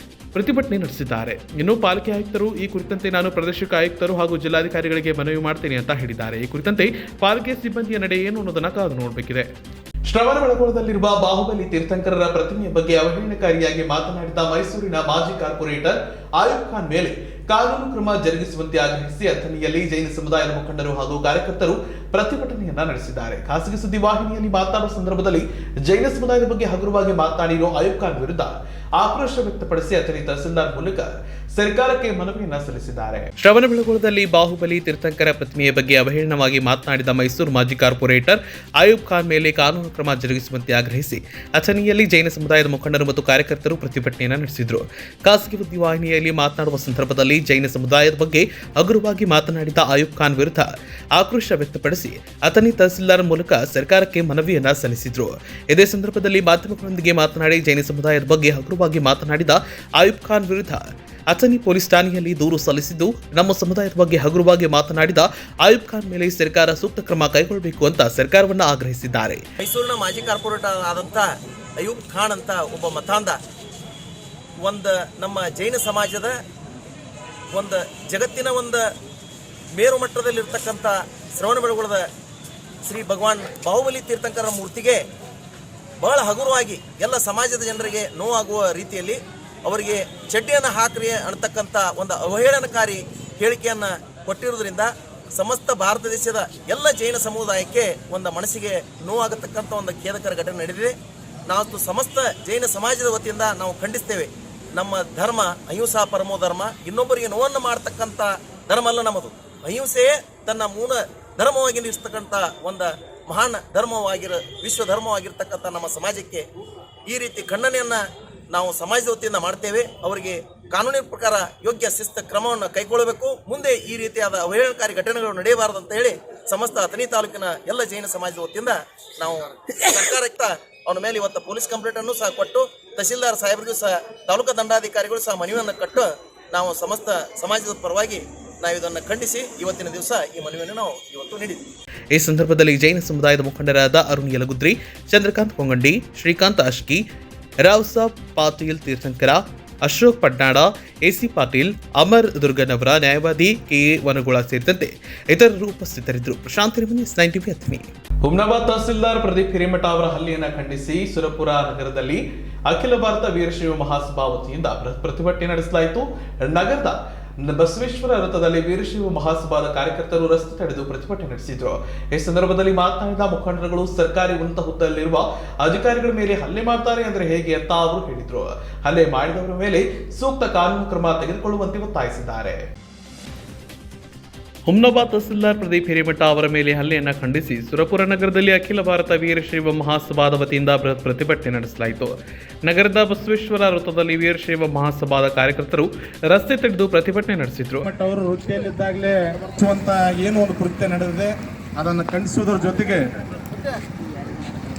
ಪ್ರತಿಭಟನೆ ನಡೆಸಿದ್ದಾರೆ. ಇನ್ನು ಪಾಲಿಕೆ ಆಯುಕ್ತರು ಈ ಕುರಿತಂತೆ ನಾನು ಪ್ರಾದೇಶಿಕ ಆಯುಕ್ತರು ಹಾಗೂ ಜಿಲ್ಲಾಧಿಕಾರಿಗಳಿಗೆ ಮನವಿ ಮಾಡ್ತೇನೆ ಅಂತ ಹೇಳಿದ್ದಾರೆ. ಈ ಕುರಿತಂತೆ ಪಾಲಿಕೆ ಸಿಬ್ಬಂದಿಯ ನಡೆ ಏನು ಅನ್ನೋದನ್ನ ಕಾದು ನೋಡಬೇಕಿದೆ. ಶ್ರವಣಬೆಳಗೊಳದಲ್ಲಿರುವ ಬಾಹುಬಲಿ ತೀರ್ಥಂಕರರ ಪ್ರತಿಮೆಯ ಬಗ್ಗೆ ಅವಹೇಳನಕಾರಿಯಾಗಿ ಮಾತನಾಡಿದ ಮೈಸೂರಿನ ಮಾಜಿ ಕಾರ್ಪೊರೇಟರ್ ಆಯುಬ್ ಖಾನ್ ಮೇಲೆ ಕಾನೂನು ಕ್ರಮ ಜರುಗಿಸುವಂತೆ ಆಗ್ರಹಿಸಿ ಅಥಣಿಯಲ್ಲಿ ಜೈನ ಸಮುದಾಯದ ಮುಖಂಡರು ಹಾಗೂ ಕಾರ್ಯಕರ್ತರು ಪ್ರತಿಭಟನೆಯನ್ನ ನಡೆಸಿದ್ದಾರೆ. ಖಾಸಗಿ ಸುದ್ದಿವಾಹಿನಿಯಲ್ಲಿ ಮಾತನಾಡುವ ಸಂದರ್ಭದಲ್ಲಿ ಜೈನ ಸಮುದಾಯದ ಬಗ್ಗೆ ಹಗುರವಾಗಿ ಮಾತನಾಡಿರುವ ಆಯುಬ್ ಖಾನ್ ವಿರುದ್ಧ ಆಕ್ರೋಶ ವ್ಯಕ್ತಪಡಿಸಿ ಅಥಣಿ ತಹಸೀಲ್ದಾರ್ ಮೂಲಕ ಸರ್ಕಾರಕ್ಕೆ ಮನವಿಯನ್ನ ಸಲ್ಲಿಸಿದ್ದಾರೆ. ಶ್ರವಣಬೆಳಗೊಳದಲ್ಲಿ ಬಾಹುಬಲಿ ತೀರ್ಥಂಕರ ಪ್ರತಿಮೆಯ ಬಗ್ಗೆ ಅವಹೇಳನವಾಗಿ ಮಾತನಾಡಿದ ಮೈಸೂರು ಮಾಜಿ ಕಾರ್ಪೊರೇಟರ್ ಆಯುಬ್ ಖಾನ್ ಮೇಲೆ ಕಾನೂನು ಕ್ರಮ ಜರುಗಿಸುವಂತೆ ಆಗ್ರಹಿಸಿ ಅಥಣಿಯಲ್ಲಿ ಜೈನ ಸಮುದಾಯದ ಮುಖಂಡರು ಮತ್ತು ಕಾರ್ಯಕರ್ತರು ಪ್ರತಿಭಟನೆಯನ್ನ ನಡೆಸಿದರು. ಖಾಸಗಿ ಸುದ್ದಿವಾಹಿನಿಯಲ್ಲಿ ಮಾತನಾಡುವ ಸಂದರ್ಭದಲ್ಲಿ ಜೈನ ಸಮುದಾಯದ ಬಗ್ಗೆ ಹಗುರವಾಗಿ ಮಾತನಾಡಿದ ಆಯುಬ್ ಖಾನ್ ವಿರುದ್ಧ ಆಕ್ರೋಶ ವ್ಯಕ್ತಪಡಿಸಿ ಅಥಣಿ ತಹಸೀಲ್ದಾರ್ ಮೂಲಕ ಸರ್ಕಾರಕ್ಕೆ ಮನವಿಯನ್ನ ಸಲ್ಲಿಸಿದರು. ಇದೇ ಸಂದರ್ಭದಲ್ಲಿ ಮಾಧ್ಯಮಗಳೊಂದಿಗೆ ಮಾತನಾಡಿ ಜೈನ ಸಮುದಾಯದ ಬಗ್ಗೆ ಹಗುರವಾಗಿ ಮಾತನಾಡಿದ ಆಯುಬ್ ಖಾನ್ ವಿರುದ್ಧ ಅಥಣಿ ಪೊಲೀಸ್ ಠಾಣೆಯಲ್ಲಿ ದೂರು ಸಲ್ಲಿಸಿದ್ದು, ನಮ್ಮ ಸಮುದಾಯದ ಬಗ್ಗೆ ಹಗುರವಾಗಿ ಮಾತನಾಡಿದ ಆಯುಬ್ ಖಾನ್ ಮೇಲೆ ಸರ್ಕಾರ ಸೂಕ್ತ ಕ್ರಮ ಕೈಗೊಳ್ಳಬೇಕು ಅಂತ ಸರ್ಕಾರವನ್ನು ಆಗ್ರಹಿಸಿದ್ದಾರೆ.
ಮೈಸೂರಿನ ಮಾಜಿ ಕಾರ್ಪೊರೇಟರ್ ಆದಂಥ ಅಯೂಬ್ ಖಾನ್ ಅಂತ ಒಬ್ಬ ಮತಾಂಧ ಒಂದು ನಮ್ಮ ಜೈನ ಸಮಾಜದ ಒಂದು ಜಗತ್ತಿನ ಒಂದು ಮೇರು ಮಟ್ಟದಲ್ಲಿರ್ತಕ್ಕಂಥ ಶ್ರವಣಬೆಳಗೊಳದ ಶ್ರೀ ಭಗವಾನ್ ಬಾಹುಬಲಿ ತೀರ್ಥಂಕರ ಮೂರ್ತಿಗೆ ಬಹಳ ಹಗುರವಾಗಿ ಎಲ್ಲ ಸಮಾಜದ ಜನರಿಗೆ ನೋವಾಗುವ ರೀತಿಯಲ್ಲಿ ಅವರಿಗೆ ಚಡ್ಡಿಯನ್ನು ಹಾಕ್ರಿ ಅನ್ನತಕ್ಕಂಥ ಒಂದು ಅವಹೇಳನಕಾರಿ ಹೇಳಿಕೆಯನ್ನು ಕೊಟ್ಟಿರುವುದರಿಂದ ಸಮಸ್ತ ಭಾರತ ದೇಶದ ಎಲ್ಲ ಜೈನ ಸಮುದಾಯಕ್ಕೆ ಒಂದು ಮನಸ್ಸಿಗೆ ನೋವಾಗತಕ್ಕಂಥ ಒಂದು ಖೇದಕರ ಘಟನೆ ನಡೆದಿದೆ. ನಾವು ಸಮಸ್ತ ಜೈನ ಸಮಾಜದ ವತಿಯಿಂದ ನಾವು ಖಂಡಿಸ್ತೇವೆ. ನಮ್ಮ ಧರ್ಮ ಅಹಿಂಸಾ ಪರಮೋ ಧರ್ಮ, ಇನ್ನೊಬ್ಬರಿಗೆ ನೋವನ್ನು ಮಾಡತಕ್ಕಂಥ ಧರ್ಮ ಅಲ್ಲ ನಮ್ಮದು. ಅಹಿಂಸೆಯೇ ತನ್ನ ಮೂಲ ಧರ್ಮವಾಗಿ ನಿಲ್ಲಿಸ್ತಕ್ಕಂಥ ಒಂದು ಮಹಾನ್ ವಿಶ್ವ ಧರ್ಮವಾಗಿರ್ತಕ್ಕಂಥ ನಮ್ಮ ಸಮಾಜಕ್ಕೆ ಈ ರೀತಿ ಖಂಡನೆಯನ್ನು ನಾವು ಸಮಾಜದ ವತಿಯಿಂದ ಮಾಡ್ತೇವೆ. ಅವರಿಗೆ ಕಾನೂನಿನ ಪ್ರಕಾರ ಯೋಗ್ಯ ಶಿಸ್ತು ಕ್ರಮವನ್ನು ಕೈಗೊಳ್ಳಬೇಕು. ಮುಂದೆ ಈ ರೀತಿಯಾದ ಅವಹೇಳನಕಾರಿ ಘಟನೆಗಳು ನಡೆಯಬಾರದು ಅಂತ ಹೇಳಿ ಸಮಸ್ತ ಅಥಣಿ ತಾಲೂಕಿನ ಎಲ್ಲ ಜೈನ ಸಮಾಜದ ವತಿಯಿಂದ ನಾವು ಸರ್ಕಾರಕ್ಕೆ ಅವನ ಮೇಲೆ ಇವತ್ತು ಪೊಲೀಸ್ ಕಂಪ್ಲೇಂಟ್ ಅನ್ನು ಸಹ ಕೊಟ್ಟು ತಹಸೀಲ್ದಾರ್ ಸಾಹೇಬರಿಗೂ ಸಹ ತಾಲೂಕು ದಂಡಾಧಿಕಾರಿಗಳು ಸಹ ಮನವಿಯನ್ನು ಕೊಟ್ಟು ನಾವು ಸಮಸ್ತ ಸಮಾಜದ ಪರವಾಗಿ ನಾವು ಇದನ್ನು ಖಂಡಿಸಿ ಇವತ್ತಿನ ದಿವಸ ಈ ಮನವಿಯನ್ನು ನಾವು ಇವತ್ತು ನೀಡಿದ್ದೀವಿ.
ಈ ಸಂದರ್ಭದಲ್ಲಿ ಜೈನ ಸಮುದಾಯದ ಮುಖಂಡರಾದ ಅರುಣ್ ಯಲಗುದ್ರಿ, ಚಂದ್ರಕಾಂತ್ ಕೊಂಗಂಡಿ, ಶ್ರೀಕಾಂತ್ ಅಶ್ಕಿ, ರಾವ್ ಸಾಬ್ ಪಾಟೀಲ್ ತೀರ್ಥಂಕರ, ಅಶೋಕ್ ಪಡ್ನಾಡ, AC ಪಾಟೀಲ್, ಅಮರ್ ದುರ್ಗನವರ, ನ್ಯಾಯವಾದಿ KA ವನಗುಳ ಸೇರಿದಂತೆ ಇತರರು ಉಪಸ್ಥಿತರಿದ್ದರು. Prashant news 9 TV Athani. ಹುಮ್ನಾಬಾದ್ ತಹಸೀಲ್ದಾರ್ ಪ್ರದೀಪ್ ಹಿರೇಮಠ ಅವರ ಹಲ್ಲೆಯನ್ನು ಖಂಡಿಸಿ ಸುರಪುರ ನಗರದಲ್ಲಿ ಅಖಿಲ ಭಾರತ ವೀರಶೈವ ಮಹಾಸಭಾ ವತಿಯಿಂದ ಪ್ರತಿಭಟನೆ ನಡೆಸಲಾಯಿತು. ನಗರದ ಬಸವೇಶ್ವರ ವೃತ್ತದಲ್ಲಿ ವೀರಶೈವ ಮಹಾಸಭಾದ ಕಾರ್ಯಕರ್ತರು ರಸ್ತೆ ತಡೆದು ಪ್ರತಿಭಟನೆ ನಡೆಸಿದರು. ಈ ಸಂದರ್ಭದಲ್ಲಿ ಮಾತನಾಡಿದ ಮುಖಂಡರುಗಳು ಸರ್ಕಾರಿ ಉನ್ನತ ಹುದ್ದೆಯಲ್ಲಿರುವ ಅಧಿಕಾರಿಗಳ ಮೇಲೆ ಹಲ್ಲೆ ಮಾಡ್ತಾರೆ ಅಂದ್ರೆ ಹೇಗೆ ಅಂತ ಅವರು ಹೇಳಿದರು. ಹಲ್ಲೆ ಮಾಡಿದವರ ಮೇಲೆ ಸೂಕ್ತ ಕಾನೂನು ಕ್ರಮ ತೆಗೆದುಕೊಳ್ಳುವಂತೆ ಒತ್ತಾಯಿಸಿದ್ದಾರೆ. ಹುಮ್ನಾಬಾದ್ ತಹಸೀಲ್ದಾರ್ ಪ್ರದೀಪ್ ಹಿರೇಮಠ ಅವರ ಮೇಲೆ ಹಲ್ಲೆಯನ್ನು ಖಂಡಿಸಿ ಸುರಪುರ ನಗರದಲ್ಲಿ ಅಖಿಲ ಭಾರತ ವೀರಶೈವ ಮಹಾಸಭಾದ ವತಿಯಿಂದ ಪ್ರತಿಭಟನೆ ನಡೆಸಲಾಯಿತು. ನಗರದ ಬಸವೇಶ್ವರ ವೃತ್ತದಲ್ಲಿ ವೀರಶೈವ ಮಹಾಸಭಾದ ಕಾರ್ಯಕರ್ತರು ರಸ್ತೆ ತಡೆದು ಪ್ರತಿಭಟನೆ ನಡೆಸಿದ್ರು.
ಅವರು ವೃತ್ತಿಯಲ್ಲಿದ್ದಾಗಲೇ ಏನು ಒಂದು ಕೃತ್ಯ ನಡೆದಿದೆ ಅದನ್ನು ಖಂಡಿಸುವುದರ ಜೊತೆಗೆ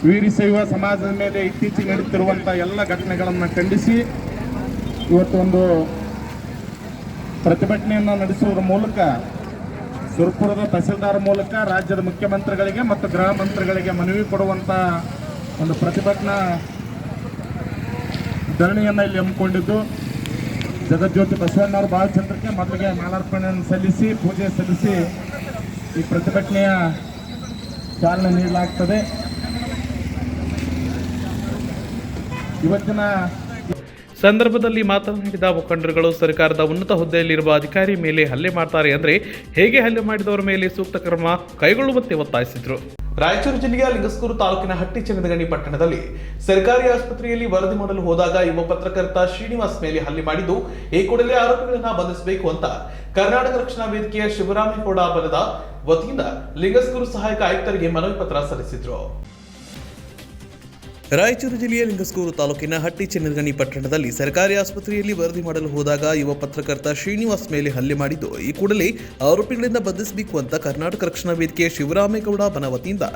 ವೀರಶೈವ ಸಮಾಜದ ಮೇಲೆ ಇತ್ತೀಚೆಗೆ ನಡೆಯುತ್ತಿರುವಂಥ ಎಲ್ಲ ಘಟನೆಗಳನ್ನು ಖಂಡಿಸಿ ಇವತ್ತು ಒಂದು ಪ್ರತಿಭಟನೆಯನ್ನು ನಡೆಸುವುದರ ಮೂಲಕ ಸುರಪುರದ ತಹಸೀಲ್ದಾರ್ ಮೂಲಕ ರಾಜ್ಯದ ಮುಖ್ಯಮಂತ್ರಿಗಳಿಗೆ ಮತ್ತು ಗೃಹ ಮಂತ್ರಿಗಳಿಗೆ ಮನವಿ ಕೊಡುವಂಥ ಒಂದು ಪ್ರತಿಭಟನಾ ಧರಣಿಯನ್ನು ಇಲ್ಲಿ ಹಮ್ಮಿಕೊಂಡಿದ್ದು, ಜಗಜ್ಯೋತಿ ಬಸವಣ್ಣವ್ರ ಭಾವಚಿತ್ರಕ್ಕೆ ಮೊದಲಿಗೆ ಮಾಲಾರ್ಪಣೆಯನ್ನು ಸಲ್ಲಿಸಿ ಪೂಜೆ ಸಲ್ಲಿಸಿ ಈ ಪ್ರತಿಭಟನೆಯ ಚಾಲನೆ ನೀಡಲಾಗ್ತದೆ. ಇವತ್ತಿನ
ಸಂದರ್ಭದಲ್ಲಿ ಮಾತನಾಡಿದ ಮುಖಂಡರುಗಳು ಸರ್ಕಾರದ ಉನ್ನತ ಹುದ್ದೆಯಲ್ಲಿರುವ ಅಧಿಕಾರಿ ಮೇಲೆ ಹಲ್ಲೆ ಮಾಡ್ತಾರೆ ಅಂದ್ರೆ ಹೇಗೆ ಹಲ್ಲೆ ಮಾಡಿದವರ ಮೇಲೆ ಸೂಕ್ತ ಕ್ರಮ ಕೈಗೊಳ್ಳುವಂತೆ ಒತ್ತಾಯಿಸಿದರು. ರಾಯಚೂರು ಜಿಲ್ಲೆಯ ಲಿಂಗಸ್ಕೂರು ತಾಲೂಕಿನ ಹಟ್ಟಿಚನ್ನದಗಣಿ ಪಟ್ಟಣದಲ್ಲಿ ಸರ್ಕಾರಿ ಆಸ್ಪತ್ರೆಯಲ್ಲಿ ವರದಿ ಮಾಡಲು ಹೋದಾಗ ಯುವ ಪತ್ರಕರ್ತ ಶ್ರೀನಿವಾಸ್ ಮೇಲೆ ಹಲ್ಲೆ ಮಾಡಿದ್ದು ಈ ಕೂಡಲೇ ಆರೋಪಿಗಳನ್ನ ಬಂಧಿಸಬೇಕು ಅಂತ ಕರ್ನಾಟಕ ರಕ್ಷಣಾ ವೇದಿಕೆಯ ಶಿವರಾಮೇಗೌಡ ಬಣದ ವತಿಯಿಂದ ಲಿಂಗಸ್ಕೂರು ಸಹಾಯಕ ಆಯುಕ್ತರಿಗೆ ಮನವಿ ಪತ್ರ ಸಲ್ಲಿಸಿದ್ರು. ರಾಯಚೂರು ಜಿಲ್ಲೆಯ ಲಿಂಗಸ್ಕೂರು ತಾಲೂಕಿನ ಹಟ್ಟಿಚನ್ನದಗಣಿ ಪಟ್ಟಣದಲ್ಲಿ ಸರ್ಕಾರಿ ಆಸ್ಪತ್ರೆಯಲ್ಲಿ ವರದಿ ಮಾಡಲು ಹೋದಾಗ ಯುವ ಪತ್ರಕರ್ತ ಶ್ರೀನಿವಾಸ್ ಮೇಲೆ ಹಲ್ಲೆ ಮಾಡಿದ್ದು ಈ ಕೂಡಲೇ ಆರೋಪಿಗಳಿಂದ ಬಂಧಿಸಬೇಕು ಅಂತ ಕರ್ನಾಟಕ ರಕ್ಷಣಾ ವೇದಿಕೆಯ ಶಿವರಾಮೇಗೌಡ ಬಣ ವತಿಯಿಂದ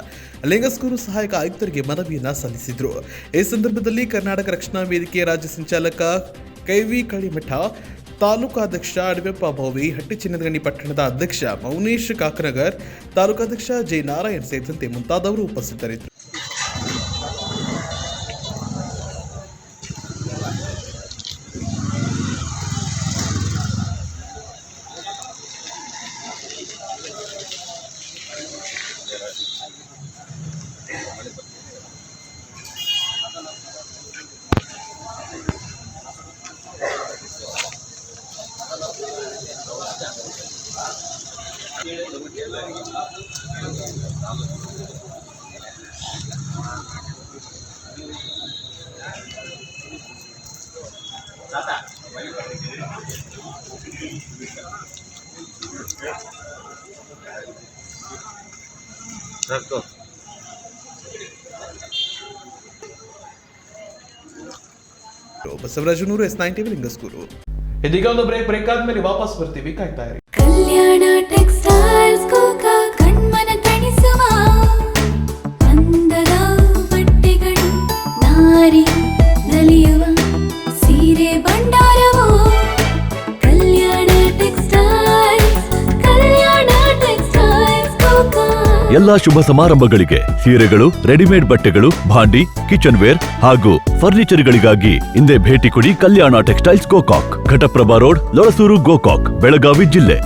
ಲಿಂಗಸ್ಕೂರು ಸಹಾಯಕ ಆಯುಕ್ತರಿಗೆ ಮನವಿಯನ್ನ ಸಲ್ಲಿಸಿದ್ರು. ಈ ಸಂದರ್ಭದಲ್ಲಿ ಕರ್ನಾಟಕ ರಕ್ಷಣಾ ವೇದಿಕೆಯ ರಾಜ್ಯ ಸಂಚಾಲಕ ಕೈವಿ ಕಳಿಮಠ, ತಾಲೂಕಾಧ್ಯಕ್ಷ ಅಡವೆಪ್ಪ ಭೋವಿ, ಹಟ್ಟಿಚನ್ನದಗಣಿ ಪಟ್ಟಣದ ಅಧ್ಯಕ್ಷ ಮೌನೇಶ್ ಕಾಕನಗರ್, ತಾಲೂಕಾಧ್ಯಕ್ಷ ಜೆ ನಾರಾಯಣ್ ಸೇರಿದಂತೆ ಮುಂತಾದವರು ಉಪಸ್ಥಿತರಿದ್ದರು. ಬಸವರಾಜನೂರು, S9 TV ಲಿಂಗಸ್ಕೂರು. ಇದೀಗ ಒಂದು ಬ್ರೇಕ್ ಆದ್ಮೇಲೆ ವಾಪಸ್ ಬರ್ತೀವಿ, ಕಾಯ್ತಾ ಇರಿ.
ಕಲ್ಯಾಣ ಟೆಕ್ಸ್ಟೈಲ್ಸ್ ಕೋಕಾ ಕಣ್ಮನ ತಣಿಸುವ ಅಂದದ ಬಟ್ಟೆಗಳು, ನಾರಿ ನಲಿಯುವ ಸೀರೆ ಭಂಡಾರವು ಕಲ್ಯಾಣ ಟೆಕ್ಸ್ಟೈಲ್ಸ್ ಕೋಕಾ.
ಎಲ್ಲಾ ಶುಭ ಸಮಾರಂಭಗಳಿಗೆ ಸೀರೆಗಳು, ರೆಡಿಮೇಡ್ ಬಟ್ಟೆಗಳು, ಭಾಂಡಿ, ಕಿಚನ್ ವೇರ್ ಹಾಗೂ ಫರ್ನಿಚರ್ಗಳಿಗಾಗಿ ಹಿಂದೆ ಭೇಟಿ ಕೊಡಿ ಕಲ್ಯಾಣ ಟೆಕ್ಸ್ಟೈಲ್ಸ್ ಗೋಕಾಕ್, ಘಟಪ್ರಭಾ ರೋಡ್, ಲೊರಸೂರು, ಗೋಕಾಕ್, ಬೆಳಗಾವಿ ಜಿಲ್ಲೆ.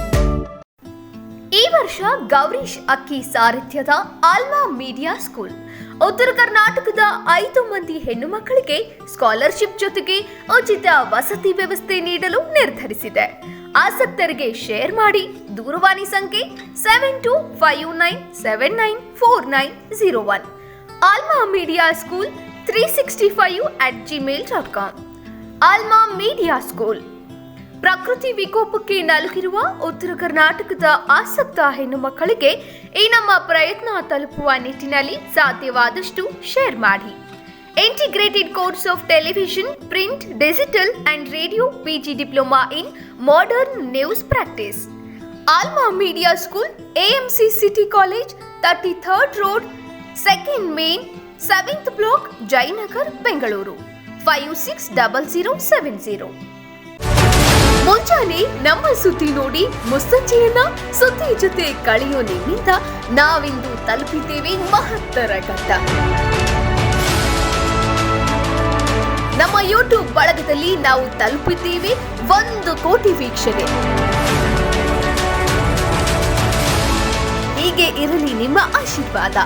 ಈ ವರ್ಷ ಗೌರೀಶ್ ಅಕ್ಕಿ ಸಾರಥ್ಯದ ಆಲ್ಮಾ ಮೀಡಿಯಾ ಸ್ಕೂಲ್ ಉತ್ತರ ಕರ್ನಾಟಕದ 5 ಮಂದಿ ಹೆಣ್ಣು ಮಕ್ಕಳಿಗೆ ಸ್ಕಾಲರ್ಶಿಪ್ ಜೊತೆಗೆ ಉಚಿತ ವಸತಿ ವ್ಯವಸ್ಥೆ ನೀಡಲು ನಿರ್ಧರಿಸಿದೆ. ಆಸಕ್ತರಿಗೆ ಶೇರ್ ಮಾಡಿ. ದೂರವಾಣಿ ಸಂಖ್ಯೆ 7259794901. Alma media school 365@gmail.com. Alma media school. ಪ್ರಕೃತಿ ವಿಕೋಪಕ್ಕೆ ನಲುಗಿರುವ ಉತ್ತರ ಕರ್ನಾಟಕದ ಆಸಕ್ತ ಹೆಣ್ಣು ಮಕ್ಕಳಿಗೆ ಈ ನಮ್ಮ ಪ್ರಯತ್ನ ತಲುಪುವ ನಿಟ್ಟಿನಲ್ಲಿ ಸಾಧ್ಯವಾದಷ್ಟು ಶೇರ್ ಮಾಡಿ. Integrated course of television, print, digital and radio, PG diploma in modern news practice. Alma media school, AMC city college, 33rd road, 2nd main, 7th block, Jayanagar, Bengaluru 560070. ಮುಂಜಾನೆ ನಮ್ಮ ಸುದ್ದಿ ನೋಡಿ ಮುಸ್ಸಂಜೆಯನ್ನ ಸುದ್ದಿ ಜೊತೆ ಕಳೆಯೋ ನಿಮ್ಮಿಂದ ನಾವಿಂದು ತಲುಪಿದ್ದೇವೆ ಮಹತ್ತರ ಘಟ್ಟ. ನಮ್ಮ ಯೂಟ್ಯೂಬ್ ಬಳಗದಲ್ಲಿ ನಾವು ತಲುಪಿದ್ದೇವೆ 1 ಕೋಟಿ ವೀಕ್ಷಣೆ. ಹೀಗೆ ಇರಲಿ ನಿಮ್ಮ ಆಶೀರ್ವಾದ.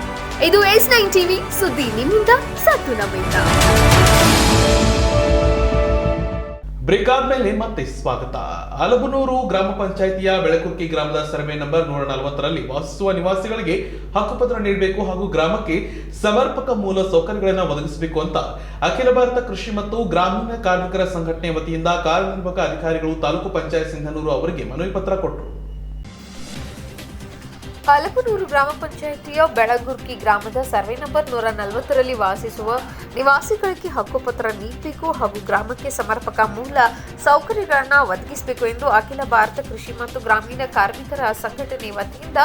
ಇದು S9 TV ಸುದ್ದಿ, ನಿಮ್ಮಿಂದ ಸತ್ತು ನಮ್ಮಿಂದ.
ಬ್ರೇಕ್ ಆದ್ಮೇಲೆ ಮತ್ತೆ ಸ್ವಾಗತ. ಅಲಬನೂರು ಗ್ರಾಮ ಪಂಚಾಯಿತಿಯ ಬೆಳಕುರ್ಕಿ ಗ್ರಾಮದ ಸರ್ವೆ ನಂಬರ್ 140ರಲ್ಲಿ ವಾಸಿಸುವ ನಿವಾಸಿಗಳಿಗೆ ಹಕ್ಕುಪತ್ರ ನೀಡಬೇಕು ಹಾಗೂ ಗ್ರಾಮಕ್ಕೆ ಸಮರ್ಪಕ ಮೂಲ ಸೌಕರ್ಯಗಳನ್ನು ಒದಗಿಸಬೇಕು ಅಂತ ಅಖಿಲ ಭಾರತ ಕೃಷಿ ಮತ್ತು ಗ್ರಾಮೀಣ ಕಾರ್ಮಿಕರ ಸಂಘಟನೆ ವತಿಯಿಂದ ಕಾರ್ಯನಿರ್ವಾಹಕ ಅಧಿಕಾರಿಗಳು ತಾಲೂಕು ಪಂಚಾಯತ್ ಸಿಂಧನೂರು ಅವರಿಗೆ ಮನವಿ ಪತ್ರ ಕೊಟ್ಟರು.
ಅಲಬನೂರು ಗ್ರಾಮ ಪಂಚಾಯಿತಿಯ ಬೆಳಗುರ್ಕಿ ಗ್ರಾಮದ ಸರ್ವೆ ನಂಬರ್ 140ರಲ್ಲಿ ವಾಸಿಸುವ ನಿವಾಸಿಗಳಿಗೆ ಹಕ್ಕುಪತ್ರ ನೀಡಬೇಕು ಹಾಗೂ ಗ್ರಾಮಕ್ಕೆ ಸಮರ್ಪಕ ಮೂಲ ಸೌಕರ್ಯಗಳನ್ನು ಒದಗಿಸಬೇಕು ಎಂದು ಅಖಿಲ ಭಾರತ ಕೃಷಿ ಮತ್ತು ಗ್ರಾಮೀಣ ಕಾರ್ಮಿಕರ ಸಂಘಟನೆ ವತಿಯಿಂದ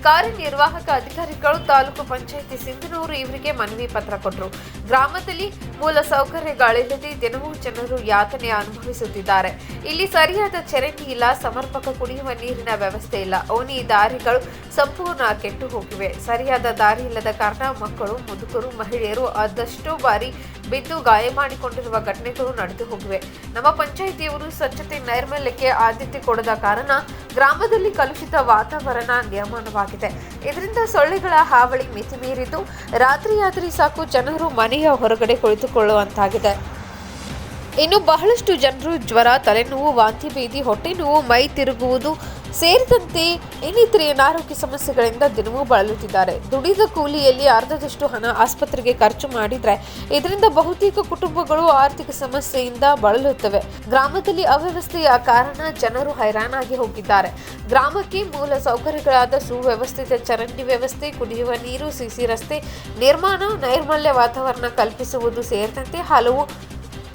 ಕಾರ್ಯನಿರ್ವಾಹಕ ಅಧಿಕಾರಿಗಳು ತಾಲೂಕು ಪಂಚಾಯಿತಿ ಸಿಂಧನೂರು ಇವರಿಗೆ ಮನವಿ ಪತ್ರ ಕೊಟ್ಟರು. ಗ್ರಾಮದಲ್ಲಿ ಮೂಲ ಸೌಕರ್ಯಗಳಿಲ್ಲದೆ ದಿನವೂ ಜನರು ಯಾತನೆ ಅನುಭವಿಸುತ್ತಿದ್ದಾರೆ. ಇಲ್ಲಿ ಸರಿಯಾದ ಚರಂಡಿ ಇಲ್ಲ, ಸಮರ್ಪಕ ಕುಡಿಯುವ ನೀರಿನ ವ್ಯವಸ್ಥೆ ಇಲ್ಲ, ಓಣಿ ದಾರಿಗಳು ಸಂಪೂರ್ಣ ಕೆಟ್ಟು ಹೋಗಿವೆ. ಸರಿಯಾದ ದಾರಿ ಇಲ್ಲದ ಕಾರಣ ಮಕ್ಕಳು, ಮುದುಕರು, ಮಹಿಳೆಯರು ಆದಷ್ಟು ಬಾರಿ ಬಿದ್ದು ಗಾಯ ಮಾಡಿಕೊಂಡಿರುವ ಘಟನೆಗಳು ನಡೆದು ಹೋಗಿವೆ. ನಮ್ಮ ಪಂಚಾಯಿತಿಯವರು ಸ್ವಚ್ಛತೆ ನೈರ್ಮಲ್ಯಕ್ಕೆ ಆದ್ಯತೆ ಕೊಡದ ಕಾರಣ ಗ್ರಾಮದಲ್ಲಿ ಕಲುಷಿತ ವಾತಾವರಣ ನಿರ್ಮಾಣವಾಗಿದೆ. ಇದರಿಂದ ಸೊಳ್ಳೆಗಳ ಹಾವಳಿ ಮಿತಿ ಮೀರಿದ್ದು ರಾತ್ರಿಯಾದರೆ ಸಾಕು ಜನರು ಮನೆಯ ಹೊರಗಡೆ ಕುಳಿತುಕೊಳ್ಳುವಂತಾಗಿದೆ. ಇನ್ನು ಬಹಳಷ್ಟು ಜನರು ಜ್ವರ, ತಲೆನೋವು, ವಾಂತಿ ಭೇದಿ, ಹೊಟ್ಟೆ ನೋವು, ಮೈ ತಿರುಗುವುದು ಸೇರಿದಂತೆ ಇನ್ನಿತರೆ ಅನಾರೋಗ್ಯ ಸಮಸ್ಯೆಗಳಿಂದ ದಿನವೂ ಬಳಲುತ್ತಿದ್ದಾರೆ. ದುಡಿದ ಕೂಲಿಯಲ್ಲಿ ಅರ್ಧದಷ್ಟು ಹಣ ಆಸ್ಪತ್ರೆಗೆ ಖರ್ಚು ಮಾಡಿದ್ರೆ ಇದರಿಂದ ಬಹುತೇಕ ಕುಟುಂಬಗಳು ಆರ್ಥಿಕ ಸಮಸ್ಯೆಯಿಂದ ಬಳಲುತ್ತವೆ. ಗ್ರಾಮದಲ್ಲಿ ಅವ್ಯವಸ್ಥೆಯ ಕಾರಣ ಜನರು ಹೈರಾಣಾಗಿ ಹೋಗಿದ್ದಾರೆ. ಗ್ರಾಮಕ್ಕೆ ಮೂಲ ಸೌಕರ್ಯಗಳಾದ ಸುವ್ಯವಸ್ಥಿತ ಚರಂಡಿ ವ್ಯವಸ್ಥೆ, ಕುಡಿಯುವ ನೀರು, ಸಿಸಿ ರಸ್ತೆ ನಿರ್ಮಾಣ, ನೈರ್ಮಲ್ಯ ವಾತಾವರಣ ಕಲ್ಪಿಸುವುದು ಸೇರಿದಂತೆ ಹಲವು